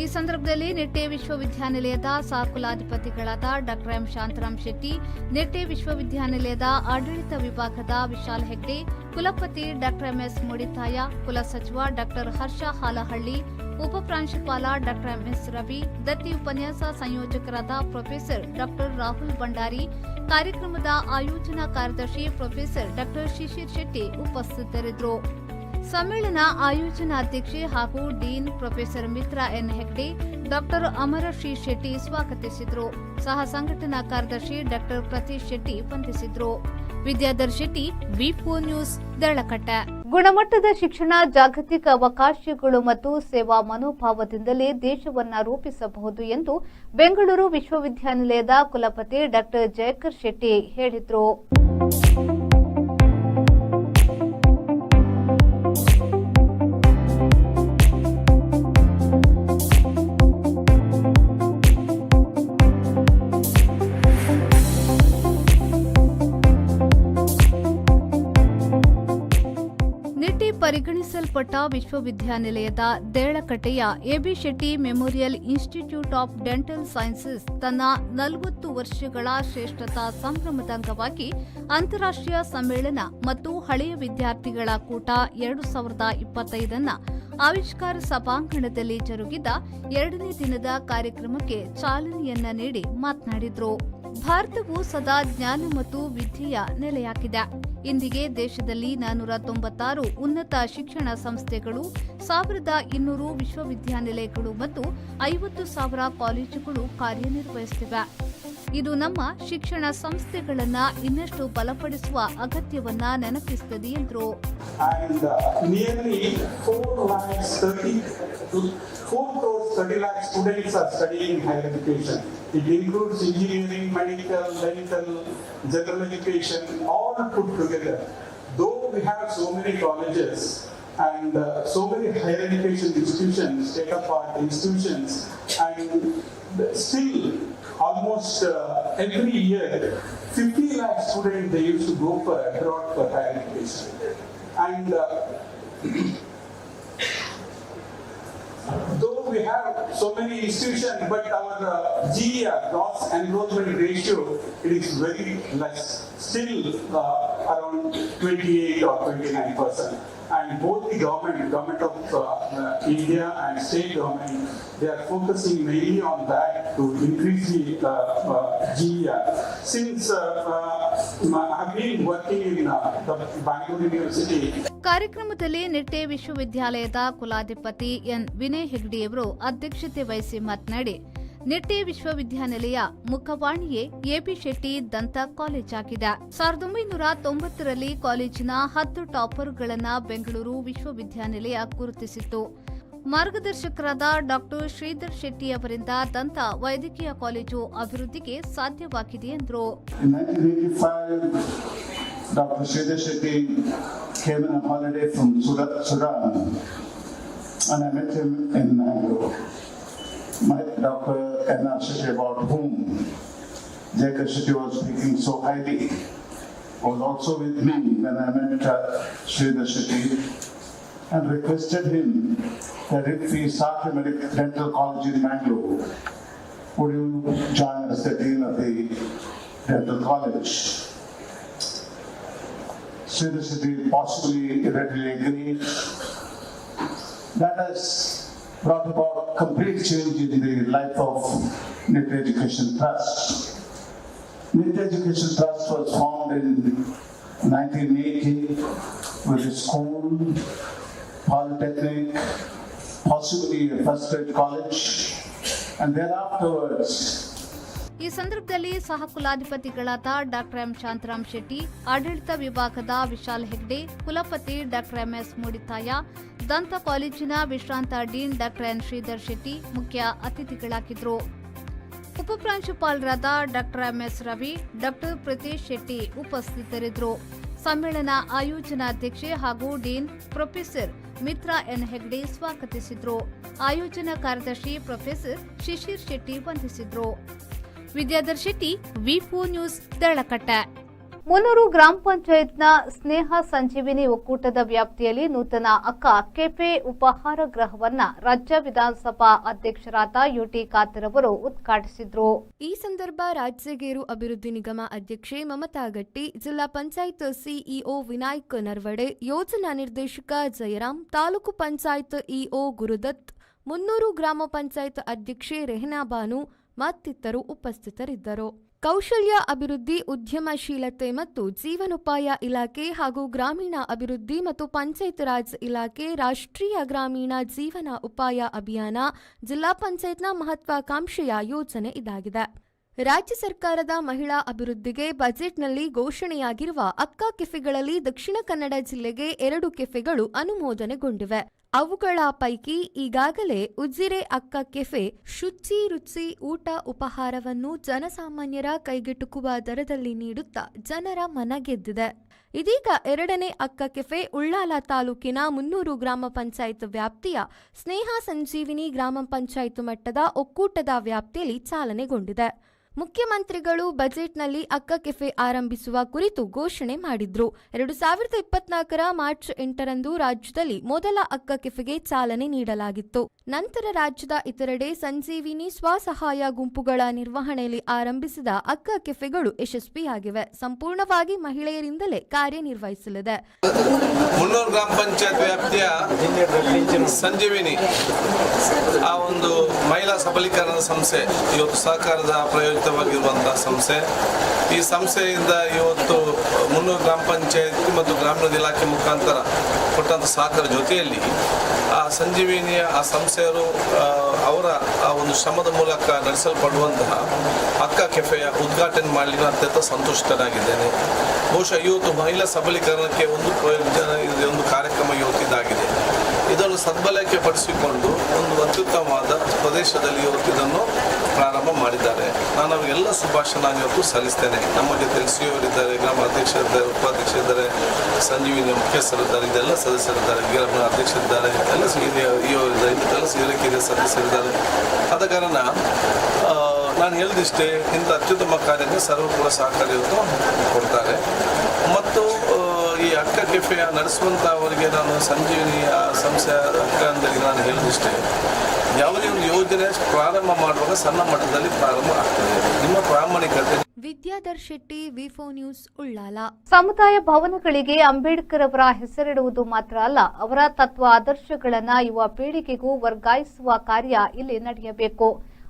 ಈ ಸಂದರ್ಭದಲ್ಲಿ ನಿಟ್ಟೆ ವಿಶ್ವವಿದ್ಯಾನಿಲಯದ ಸಹಕುಲಾಧಿಪತಿಗಳಾದ ಡಾಕ್ಟರ್ ಎಂ ಶಾಂತರಾಮ್ ಶೆಟ್ಟಿ, ನಿಟ್ಟೆ ವಿಶ್ವವಿದ್ಯಾನಿಲಯದ ಆಡಳಿತ ವಿಭಾಗದ ವಿಶಾಲ್ ಹೆಗ್ಡೆ, ಕುಲಪತಿ ಡಾಕ್ಟರ್ ಎಂಎಸ್ ಮುಡಿತಾಯ, ಕುಲಸಚಿವ ಡಾಕ್ಟರ್ ಹರ್ಷ ಹಾಲಹಳ್ಳಿ, ಉಪಪ್ರಾಂಶುಪಾಲ ಡಾಕ್ಟರ್ ಎಂಎಸ್ ರವಿ, ದತ್ತಿ ಉಪನ್ಯಾಸ ಸಂಯೋಜಕರಾದ ಪ್ರೊಫೆಸರ್ ಡಾಕ್ಟರ್ ರಾಹುಲ್ ಭಂಡಾರಿ, ಕಾರ್ಯಕ್ರಮದ ಆಯೋಜನಾ ಕಾರ್ಯದರ್ಶಿ ಪ್ರೊಫೆಸರ್ ಡಾಕ್ಟರ್ ಶಿಶಿರ್ ಶೆಟ್ಟಿ ಉಪಸ್ಥಿತರಿದ್ದರು. ಸಮ್ಮೇಳನ ಆಯೋಜನಾಧ್ಯಕ್ಷೆ ಹಾಗೂ ಡೀನ್ ಪ್ರೊಫೆಸರ್ ಮಿತ್ರ ಎನ್ ಹೆಗ್ಡೆ, ಡಾಕ್ಟರ್ ಅಮರಶ್ರೀ ಶೆಟ್ಟಿ ಸ್ವಾಗತಿಸಿದರು. ಸಹ ಸಂಘಟನಾ ಕಾರ್ಯದರ್ಶಿ ಡಾಕ್ಟರ್ ಪ್ರತೀಶ್ ಶೆಟ್ಟಿ ವಂದಿಸಿದರು. ವಿದ್ಯಾಧರ್ ಶೆಟ್ಟಿ, ವಿ4 ನ್ಯೂಸ್, ದಳಕಟ್ಟೆ. ಗುಣಮಟ್ಟದ ಶಿಕ್ಷಣ, ಜಾಗತಿಕ ಅವಕಾಶಗಳು ಮತ್ತು ಸೇವಾ ಮನೋಭಾವದಿಂದಲೇ ದೇಶವನ್ನ ರೂಪಿಸಬಹುದು ಎಂದು ಬೆಂಗಳೂರು ವಿಶ್ವವಿದ್ಯಾನಿಲಯದ ಕುಲಪತಿ ಡಾಕ್ಟರ್ ಜಯಕರ್ ಶೆಟ್ಟಿ ಹೇಳಿದರು. ಪರಿಗಣಿಸಲ್ಪಟ್ಟ ವಿಶ್ವವಿದ್ಯಾನಿಲಯದ ದೇಳಕಟ್ಟೆಯ AB Shetty memorial institute of dental sciences ತನ್ನ 40 ವರ್ಷಗಳ ಶ್ರೇಷ್ಠತಾ ಸಂಭ್ರಮದ ಅಂಗವಾಗಿ ಅಂತಾರಾಷ್ಟ್ರೀಯ ಸಮ್ಮೇಳನ ಮತ್ತು ಹಳೆಯ ವಿದ್ಯಾರ್ಥಿಗಳ ಕೂಟ 2025 ಆವಿಷ್ಕಾರ ಸಭಾಂಗಣದಲ್ಲಿ ಜರುಗಿದ 2ನೇ ದಿನದ ಕಾರ್ಯಕ್ರಮಕ್ಕೆ ಚಾಲನೆಯನ್ನ ನೀಡಿ ಮಾತನಾಡಿದರು. ಭಾರತವು ಸದಾ ಜ್ಞಾನ ಮತ್ತು ವಿದ್ಯೆಯ ನೆಲೆಯಾಗಿದೆ. ಇಂದಿಗೆ ದೇಶದಲ್ಲಿ 496 ಉನ್ನತ ಶಿಕ್ಷಣ ಸಂಸ್ಥೆಗಳು, 1200 ವಿಶ್ವವಿದ್ಯಾನಿಲಯಗಳು ಮತ್ತು 50,000 ಕಾಲೇಜುಗಳು ಕಾರ್ಯನಿರ್ವಹಿಸುತ್ತಿವೆ. ಇದು ನಮ್ಮ ಶಿಕ್ಷಣ ಸಂಸ್ಥೆಗಳನ್ನ ಇನ್ನಷ್ಟು ಬಲಪಡಿಸುವ ಅಗತ್ಯವನ್ನ ನೆನಪಿಸುತ್ತದೆ ಎಂದರು. Nearly 430 lakh students are studying higher education. It includes engineering, medical, dental, general education, all put together. Though we have so many colleges and so many higher education institutions, state-of-art institutions, and still almost every year 50 lakh students they used to go for abroad for higher education. And though we have so many institutions, but our GER, gross enrollment ratio, it is very less, still around 28 or 29%. And both the government of India and state government, they are focusing mainly on that to increase the GER. Since I have been working in the Bangalore University. ಕಾರ್ಯಕ್ರಮದಲ್ಲಿ ನಿಟ್ಟೆ ವಿಶ್ವವಿದ್ಯಾಲಯದ ಕುಲಾಧಿಪತಿ ಎನ್ ವಿನಯ್ ಹೆಗ್ಡೆಯವರು ಅಧ್ಯಕ್ಷತೆ ವಹಿಸಿ ಮಾತನಾಡಿ, ನಿಟ್ಟೆ ವಿಶ್ವವಿದ್ಯಾನಿಲಯ ಮುಖವಾಣಿಯೇ ಎಬಿ ಶೆಟ್ಟಿ ದಂತ ಕಾಲೇಜ್ ಆಗಿದೆ. 1990ರಲ್ಲಿ ಕಾಲೇಜಿನ 10 ಟಾಪರ್ಗಳನ್ನ ಬೆಂಗಳೂರು ವಿಶ್ವವಿದ್ಯಾನಿಲಯ ಗುರುತಿಸಿತ್ತು. ಮಾರ್ಗದರ್ಶಕರಾದ ಡಾಕ್ಟರ್ ಶ್ರೀಧರ್ ಶೆಟ್ಟಿ ಅವರಿಂದ ದಂತ ವೈದ್ಯಕೀಯ ಕಾಲೇಜು ಅಭಿವೃದ್ಧಿಗೆ ಸಾಧ್ಯವಾಗಿದೆ ಎಂದರು. Dr. Sridhar Shetty came on a holiday from Sudan, and I met him in Bangalore. My Dr. N.R. Shetty, about whom Jayakar Shetty was speaking so highly, was also with me when I met Sridhar Shetty and requested him that if we start a dental college in Bangalore, would you join as the dean of the dental college? Sridhar Shetty possibly readily agreed. That has brought about complete change in the life of Nitte Education Trust. Nitte Education Trust was formed in 1980 with a school, polytechnic, possibly a first grade college, and then afterwards ಈ ಸಂದರ್ಭದಲ್ಲಿ ಸಹ ಕುಲಾಧಿಪತಿಗಳಾದ ಡಾಕ್ಟರ್ ಎಂ ಶಾಂತರಾಮ್ ಶೆಟ್ಟಿ, ಆಡಳಿತ ವಿಭಾಗದ ವಿಶಾಲ್ ಹೆಗ್ಡೆ, ಕುಲಪತಿ ಡಾಕ್ಟರ್ ಎಂಎಸ್ ಮೂಡಿತಾಯ, ದಂತ ಕಾಲೇಜಿನ ವಿಶ್ರಾಂತ dean doctor N Shridhar Shetty ಮುಖ್ಯ ಅತಿಥಿಗಳಾಗಿದ್ದರು. ಉಪಪ್ರಾಂಶುಪಾಲರಾದ doctor MS Ravi, doctor Preetesh Shetty ಉಪಸ್ಥಿತರಿದ್ದರು. ಸಮ್ಮೇಳನ ಆಯೋಜನಾಧ್ಯಕ್ಷೆ ಹಾಗೂ dean professor Mitra N Hegde ಸ್ವಾಗತಿಸಿದ್ರು. ಆಯೋಜನಾ ಕಾರ್ಯದರ್ಶಿ ಪ್ರೊಫೆಸರ್ ಶಿಶಿರ್ ಶೆಟ್ಟಿ ವಂದಿಸಿದ್ರು. ವಿದ್ಯಾಧರ್ ಶೆಟ್ಟಿ, ವಿ4 ನ್ಯೂಸ್, ದಳಕಟ್ಟೆ. ಮುನ್ನೂರು ಗ್ರಾಮ ಪಂಚಾಯತ್ನ ಸ್ನೇಹ ಸಂಜೀವಿನಿ ಒಕ್ಕೂಟದ ವ್ಯಾಪ್ತಿಯಲ್ಲಿ ನೂತನ ಅಕ್ಕ ಕೆಫೆ ಉಪಹಾರ ಗೃಹವನ್ನ ರಾಜ್ಯ ವಿಧಾನಸಭಾ ಅಧ್ಯಕ್ಷರಾದ ಯುಟಿ ಖಾದರ್ ಅವರು ಉದ್ಘಾಟಿಸಿದರು. ಈ ಸಂದರ್ಭ ರಾಜ್ಯಗೇರು ಅಭಿವೃದ್ಧಿ ನಿಗಮ ಅಧ್ಯಕ್ಷೆ ಮಮತಾ ಗಟ್ಟಿ, ಜಿಲ್ಲಾ ಪಂಚಾಯತ್ ಸಿಇಒ ವಿನಾಯಕ್ ನರ್ವಡೆ, ಯೋಜನಾ ನಿರ್ದೇಶಕ ಜಯರಾಮ್, ತಾಲೂಕು ಪಂಚಾಯತ್ ಇಒ ಗುರುದತ್, ಮುನ್ನೂರು ಗ್ರಾಮ ಪಂಚಾಯತ್ ಅಧ್ಯಕ್ಷೆ ರೆಹನಾ ಬಾನು ಮತ್ತಿತರರು ಉಪಸ್ಥಿತರಿದ್ದರು. ಕೌಶಲ್ಯ ಅಭಿವೃದ್ಧಿ, ಉದ್ಯಮಶೀಲತೆ ಮತ್ತು ಜೀವನೋಪಾಯ ಇಲಾಖೆ ಹಾಗೂ ಗ್ರಾಮೀಣ ಅಭಿವೃದ್ಧಿ ಮತ್ತು ಪಂಚಾಯತ್ ರಾಜ್ ಇಲಾಖೆ ರಾಷ್ಟ್ರೀಯ ಗ್ರಾಮೀಣ ಜೀವನ ಉಪಾಯ ಅಭಿಯಾನ ಜಿಲ್ಲಾ ಪಂಚಾಯತ್ನ ಮಹತ್ವಾಕಾಂಕ್ಷೆಯ ಯೋಜನೆ ಇದಾಗಿದೆ. ರಾಜ್ಯ ಸರ್ಕಾರದ ಮಹಿಳಾ ಅಭಿವೃದ್ಧಿಗೆ ಬಜೆಟ್ನಲ್ಲಿ ಘೋಷಣೆಯಾಗಿರುವ ಅಕ್ಕ ಕೆಫೆಗಳಲ್ಲಿ ದಕ್ಷಿಣ ಕನ್ನಡ ಜಿಲ್ಲೆಗೆ 2 ಕೆಫೆಗಳು ಅನುಮೋದನೆಗೊಂಡಿವೆ. ಅವುಗಳ ಪೈಕಿ ಈಗಾಗಲೇ ಉಜಿರೆ ಅಕ್ಕ ಕೆಫೆ ಶುಚಿ ರುಚಿ ಊಟ ಉಪಹಾರವನ್ನು ಜನಸಾಮಾನ್ಯರ ಕೈಗೆಟುಕುವ ದರದಲ್ಲಿ ನೀಡುತ್ತಾ ಜನರ ಮನ ಗೆದ್ದಿದೆ. ಇದೀಗ 2ನೇ ಅಕ್ಕ ಕೆಫೆ ಉಳ್ಳಾಲ ತಾಲೂಕಿನ ಮುನ್ನೂರು ಗ್ರಾಮ ಪಂಚಾಯತ್ ವ್ಯಾಪ್ತಿಯ ಸ್ನೇಹ ಸಂಜೀವಿನಿ ಗ್ರಾಮ ಪಂಚಾಯತ್ ಮಟ್ಟದ ಒಕ್ಕೂಟದ ವ್ಯಾಪ್ತಿಯಲ್ಲಿ ಚಾಲನೆಗೊಂಡಿದೆ. ಮುಖ್ಯಮಂತ್ರಿಗಳು ಬಜೆಟ್ನಲ್ಲಿ ಅಕ್ಕ ಕೆಫೆ ಆರಂಭಿಸುವ ಕುರಿತು ಘೋಷಣೆ ಮಾಡಿದ್ರು. 2024 ಮಾರ್ಚ್ 8ರಂದು ರಾಜ್ಯದಲ್ಲಿ ಮೊದಲ ಅಕ್ಕ ಕೆಫೆಗೆ ಚಾಲನೆ ನೀಡಲಾಗಿತ್ತು. ನಂತರ ರಾಜ್ಯದ ಇತರೆಡೆ ಸಂಜೀವಿನಿ ಸ್ವಸಹಾಯ ಗುಂಪುಗಳ ನಿರ್ವಹಣೆಯಲ್ಲಿ ಆರಂಭಿಸಿದ ಅಕ್ಕ ಕೆಫೆಗಳು ಯಶಸ್ವಿಯಾಗಿವೆ. ಸಂಪೂರ್ಣವಾಗಿ ಮಹಿಳೆಯರಿಂದಲೇ ಕಾರ್ಯನಿರ್ವಹಿಸಲಿದೆ. ಮುನ್ನೂರು ಗ್ರಾಮ ಪಂಚಾಯತ್ ವ್ಯಾಪ್ತಿಯ ಸಂಜೀವಿನಿ ಆ ಒಂದು ಮಹಿಳಾ ಸಬಲೀಕರಣ ಸಂಸ್ಥೆ ಇವತ್ತು ಸಹಕಾರದ ಪ್ರಯೋಜಿತವಾಗಿರುವಂತಹ ಸಂಸ್ಥೆ. ಈ ಸಂಸ್ಥೆಯಿಂದ ಇವತ್ತು ಮುನ್ನೂರು ಗ್ರಾಮ ಪಂಚಾಯತ್ ಮತ್ತು ಗ್ರಾಮೀಣ ಇಲಾಖೆ ಮುಖಾಂತರ ಕೊಟ್ಟಂಥ ಸಹಕಾರ ಜೊತೆಯಲ್ಲಿ ಆ ಸಂಜೀವಿನಿಯ ಆ ಸಂಸ್ಥೆಯವರು ಅವರ ಆ ಒಂದು ಶ್ರಮದ ಮೂಲಕ ನಡೆಸಲ್ಪಡುವಂತಹ ಅಕ್ಕ ಕೆಫೆಯ ಉದ್ಘಾಟನೆ ಮಾಡಲಿಕ್ಕೆ ಅತ್ಯಂತ ಸಂತುಷ್ಟನಾಗಿದ್ದೇನೆ. ಬಹುಶಃ ಇವತ್ತು ಮಹಿಳಾ ಸಬಲೀಕರಣಕ್ಕೆ ಒಂದು ಪ್ರಯೋಜನ ಒಂದು ಕಾರ್ಯಕ್ರಮ ಇವತ್ತಿದ್ದಾಗಿದೆ. ಇದನ್ನು ಸದ್ಬಳಕೆ ಪಡಿಸಿಕೊಂಡು ಒಂದು ಅತ್ಯುತ್ತಮವಾದ ಪ್ರದೇಶದಲ್ಲಿ ಇವತ್ತು ಇದನ್ನು ಪ್ರಾರಂಭ ಮಾಡಿದ್ದಾರೆ. ನಾನು ಅವರಿಗೆಲ್ಲ ಶುಭಾಶಯ ಇವತ್ತು ಸಲ್ಲಿಸ್ತೇನೆ. ನಮ್ಮ ಜೊತೆಯಲ್ಲಿ ಸಿಒರಿದ್ದಾರೆ, ಗ್ರಾಮ ಅಧ್ಯಕ್ಷರಿದ್ದಾರೆ, ಉಪಾಧ್ಯಕ್ಷರಿದ್ದಾರೆ, ಸಂಜೀವಿನಿ ಮುಖ್ಯಸ್ಥರಿದ್ದಾರೆ, ಇದೆಲ್ಲ ಸದಸ್ಯರಿದ್ದಾರೆ, ಗ್ರಾಮ ಅಧ್ಯಕ್ಷರಿದ್ದಾರೆ, ಎಲ್ಲ ಎಲ್ಲ ಹಿರಿಯ ಸದಸ್ಯರಿದ್ದಾರೆ. ಆದ ಕಾರಣ ನಾನು ಹೇಳಿದಿಷ್ಟೇ, ಇಂಥ ಅತ್ಯುತ್ತಮ ಕಾರ್ಯಕ್ಕೆ ಸರ್ವ ಕೂಡ ಸಹಕಾರಿಯನ್ನು ಕೊಡ್ತಾರೆ. ಮತ್ತು ಈ ಅಕ್ಕ ಕೆಫೆ ನಡೆಸುವಂಥ ಅವರಿಗೆ ನಾನು ಸಂಜೀವಿನಿಯ ಸಂಸ್ಥೆಯ ಅಕ್ಕಂದರಿಗೆ ನಾನು ಹೇಳಿದಿಷ್ಟೇ, ಯಾವುದೇ ಒಂದು ಯೋಜನೆ ಪ್ರಾರಂಭ ಮಾಡುವಾಗ ಸಣ್ಣ ಮಟ್ಟದಲ್ಲಿ ಪ್ರಾರಂಭ ಆಗ್ತದೆ. ನಿಮ್ಮ ಪ್ರಾಮಾಣಿಕತೆ. ವಿದ್ಯಾಧರ್ ಶೆಟ್ಟಿ, ವಿ4 ನ್ಯೂಸ್, ಉಳ್ಳಾಲ. ಸಮುದಾಯ ಭವನಗಳಿಗೆ ಅಂಬೇಡ್ಕರ್ ಅವರ ಹೆಸರಿಡುವುದು ಮಾತ್ರ ಅಲ್ಲ, ಅವರ ತತ್ವ ಆದರ್ಶಗಳನ್ನು ಯುವ ಪೀಳಿಗೆಗೂ ವರ್ಗಾಯಿಸುವ ಕಾರ್ಯ ಇಲ್ಲಿ ನಡೆಯಬೇಕು.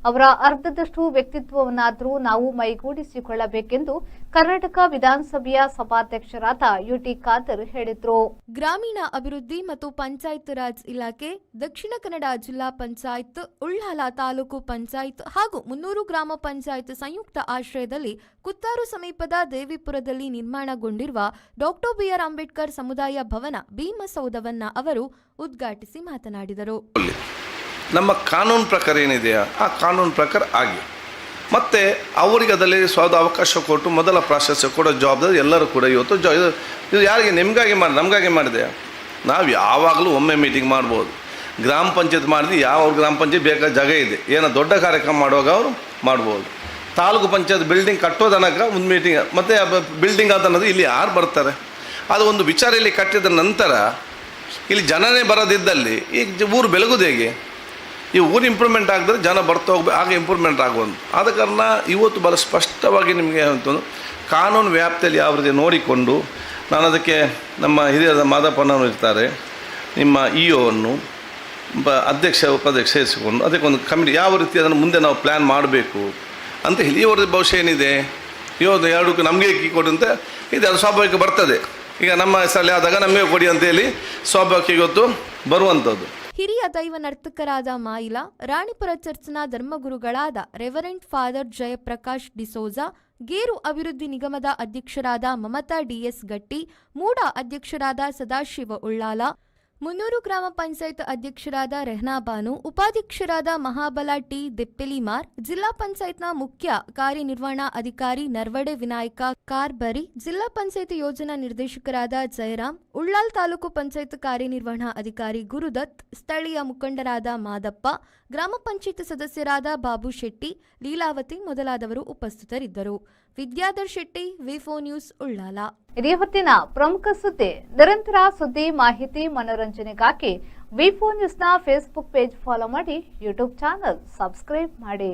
ಅವರ ಅರ್ಧದಷ್ಟು ವ್ಯಕ್ತಿತ್ವವನ್ನಾದರೂ ನಾವು ಮೈಗೂಡಿಸಿಕೊಳ್ಳಬೇಕೆಂದು ಕರ್ನಾಟಕ ವಿಧಾನಸಭೆಯ ಸಭಾಧ್ಯಕ್ಷರಾದ ಯುಟಿ ಖಾದರ್ ಹೇಳಿದರು. ಗ್ರಾಮೀಣ ಅಭಿವೃದ್ಧಿ ಮತ್ತು ಪಂಚಾಯತ್ ರಾಜ್ ಇಲಾಖೆ, ದಕ್ಷಿಣ ಕನ್ನಡ ಜಿಲ್ಲಾ ಪಂಚಾಯತ್, ಉಳ್ಳಾಲ ತಾಲೂಕು ಪಂಚಾಯತ್ ಹಾಗೂ ಮುನ್ನೂರು ಗ್ರಾಮ ಪಂಚಾಯತ್ ಸಂಯುಕ್ತ ಆಶ್ರಯದಲ್ಲಿ ಕುತ್ತಾರು ಸಮೀಪದ ದೇವಿಪುರದಲ್ಲಿ ನಿರ್ಮಾಣಗೊಂಡಿರುವ ಡಾಕ್ಟರ್ ಬಿಆರ್ ಅಂಬೇಡ್ಕರ್ ಸಮುದಾಯ ಭವನ ಭೀಮಸೌಧವನ್ನ ಅವರು ಉದ್ಘಾಟಿಸಿ ಮಾತನಾಡಿದರು. ನಮ್ಮ ಕಾನೂನು ಪ್ರಕಾರ ಏನಿದೆಯಾ ಆ ಕಾನೂನು ಪ್ರಕಾರ ಆಗಿ ಮತ್ತು ಅವರಿಗೆ ಅದರಲ್ಲಿ ಅವಕಾಶ ಕೊಟ್ಟು ಮೊದಲ ಪ್ರಾಶಸ್ತ್ಯ ಕೊಡೋ ಜವಾಬ್ದಾರಿ ಎಲ್ಲರೂ ಕೂಡ ಇವತ್ತು ಇದು ಯಾರಿಗೆ ನಿಮಗಾಗಿ ನಮಗಾಗಿ ಮಾಡಿದೆ. ನಾವು ಯಾವಾಗಲೂ ಒಮ್ಮೆ ಮೀಟಿಂಗ್ ಮಾಡ್ಬೋದು. ಗ್ರಾಮ ಪಂಚಾಯತ್ ಮಾಡಿದ್ರೆ ಯಾವ ಗ್ರಾಮ ಪಂಚಾಯತ್ ಬೇಕಾದ ಜಾಗ ಇದೆ, ಏನೋ ದೊಡ್ಡ ಕಾರ್ಯಕ್ರಮ ಮಾಡುವಾಗ ಅವರು ಮಾಡ್ಬೋದು. ತಾಲೂಕು ಪಂಚಾಯತ್ ಬಿಲ್ಡಿಂಗ್ ಕಟ್ಟೋದನಕ ಒಂದು ಮೀಟಿಂಗ್, ಮತ್ತು ಬಿಲ್ಡಿಂಗ್ ಅಂತ ಅನ್ನೋದು ಇಲ್ಲಿ ಯಾರು ಬರ್ತಾರೆ, ಅದು ಒಂದು ವಿಚಾರ ಇಲ್ಲಿ ಕಟ್ಟಿದ ನಂತರ ಇಲ್ಲಿ ಜನನೇ ಬರೋದಿದ್ದಲ್ಲಿ ಈ ಊರು ಬೆಳಗೋದು ಹೇಗೆ? ಈ ಊರು ಇಂಪ್ರೂವ್ಮೆಂಟ್ ಆಗಿದ್ರೆ ಜನ ಬರ್ತಾ ಹೋಗ್ಬೇಕು, ಆಗ ಇಂಪ್ರೂವ್ಮೆಂಟ್ ಆಗುವಂಥ. ಆದ ಕಾರಣ ಇವತ್ತು ಭಾಳ ಸ್ಪಷ್ಟವಾಗಿ ನಿಮಗೆ ಅಂತಂದು ಕಾನೂನು ವ್ಯಾಪ್ತಿಯಲ್ಲಿ ಯಾವ ರೀತಿ ನೋಡಿಕೊಂಡು ನಾನು ಅದಕ್ಕೆ ನಮ್ಮ ಹಿರಿಯರ ಮಾದಪ್ಪನವರು ಇರ್ತಾರೆ, ನಿಮ್ಮ ಇಒವನ್ನು ಅಧ್ಯಕ್ಷ ಉಪಾಧ್ಯಕ್ಷ ಸೇರಿಸಿಕೊಂಡು ಅದಕ್ಕೊಂದು ಕಮಿಟಿ ಯಾವ ರೀತಿ ಅದನ್ನು ಮುಂದೆ ನಾವು ಪ್ಲ್ಯಾನ್ ಮಾಡಬೇಕು ಅಂತ ಹೇಳಿ ಇವರದ್ದು ಭವಿಷ್ಯ ಏನಿದೆ, ಇವತ್ತು ಎರಡಕ್ಕೂ ನಮಗೆ ಕೊಡಿ ಅಂತ ಇದೆ, ಅದು ಸ್ವಾಭಾವಿಕ ಬರ್ತದೆ. ಈಗ ನಮ್ಮ ಹೆಸರಲ್ಲಿ ಆದಾಗ ನಮಗೆ ಕೊಡಿ ಅಂತೇಳಿ ಸ್ವಾಭಾವಿಕ ಇವತ್ತು ಬರುವಂಥದ್ದು. ಹಿರಿಯ ದೈವ ನರ್ತಕರಾದ ಮಾಯಿಲಾ, ರಾಣಿಪುರ ಚರ್ಚ್ನ ಧರ್ಮಗುರುಗಳಾದ ರೆವರೆಂಟ್ ಫಾದರ್ ಜಯಪ್ರಕಾಶ್ ಡಿಸೋಜಾ, ಗೇರು ಅಭಿವೃದ್ಧಿ ನಿಗಮದ ಅಧ್ಯಕ್ಷರಾದ ಮಮತಾ ಡಿಎಸ್ ಗಟ್ಟಿ, ಮೂಡ ಅಧ್ಯಕ್ಷರಾದ ಸದಾಶಿವ ಉಳ್ಳಾಲ, ಮುನ್ನೂರು ಗ್ರಾಮ ಪಂಚಾಯತ್ ಅಧ್ಯಕ್ಷರಾದ ರೆಹನಾ ಬಾನು, ಉಪಾಧ್ಯಕ್ಷರಾದ ಮಹಾಬಲ ಟಿ ದೆಪ್ಪೆಲಿಮಾರ್, ಜಿಲ್ಲಾ ಪಂಚಾಯತ್ನ ಮುಖ್ಯ ಕಾರ್ಯನಿರ್ವಹಣಾ ಅಧಿಕಾರಿ ನರ್ವಡೆ ವಿನಾಯಕ ಕಾರ್ಬರಿ, ಜಿಲ್ಲಾ ಪಂಚಾಯತ್ ಯೋಜನಾ ನಿರ್ದೇಶಕರಾದ ಜಯರಾಮ್, ಉಳ್ಳಾಲ್ ತಾಲೂಕು ಪಂಚಾಯತ್ ಕಾರ್ಯನಿರ್ವಹಣಾ ಅಧಿಕಾರಿ ಗುರುದತ್, ಸ್ಥಳೀಯ ಮುಖಂಡರಾದ ಮಾದಪ್ಪ, ಗ್ರಾಮ ಪಂಚಾಯತ್ ಸದಸ್ಯರಾದ ಬಾಬು ಶೆಟ್ಟಿ, ಲೀಲಾವತಿ ಮೊದಲಾದವರು ಉಪಸ್ಥಿತರಿದ್ದರು. ವಿದ್ಯಾಧರ್ ಶೆಟ್ಟಿ, ವಿ4 ನ್ಯೂಸ್, ಉಳ್ಳಾಲ. ಇದೇ ಹೊತ್ತಿನ ಪ್ರಮುಖ ಸುದ್ದಿ. ನಿರಂತರ ಸುದ್ದಿ, ಮಾಹಿತಿ, ಮನೋರಂಜನೆಗಾಗಿ ವಿ4 ನ್ಯೂಸ್ನ ಫೇಸ್ಬುಕ್ ಪೇಜ್ ಫಾಲೋ ಮಾಡಿ, ಯೂಟ್ಯೂಬ್ ಚಾನಲ್ ಸಬ್ಸ್ಕ್ರೈಬ್ ಮಾಡಿ.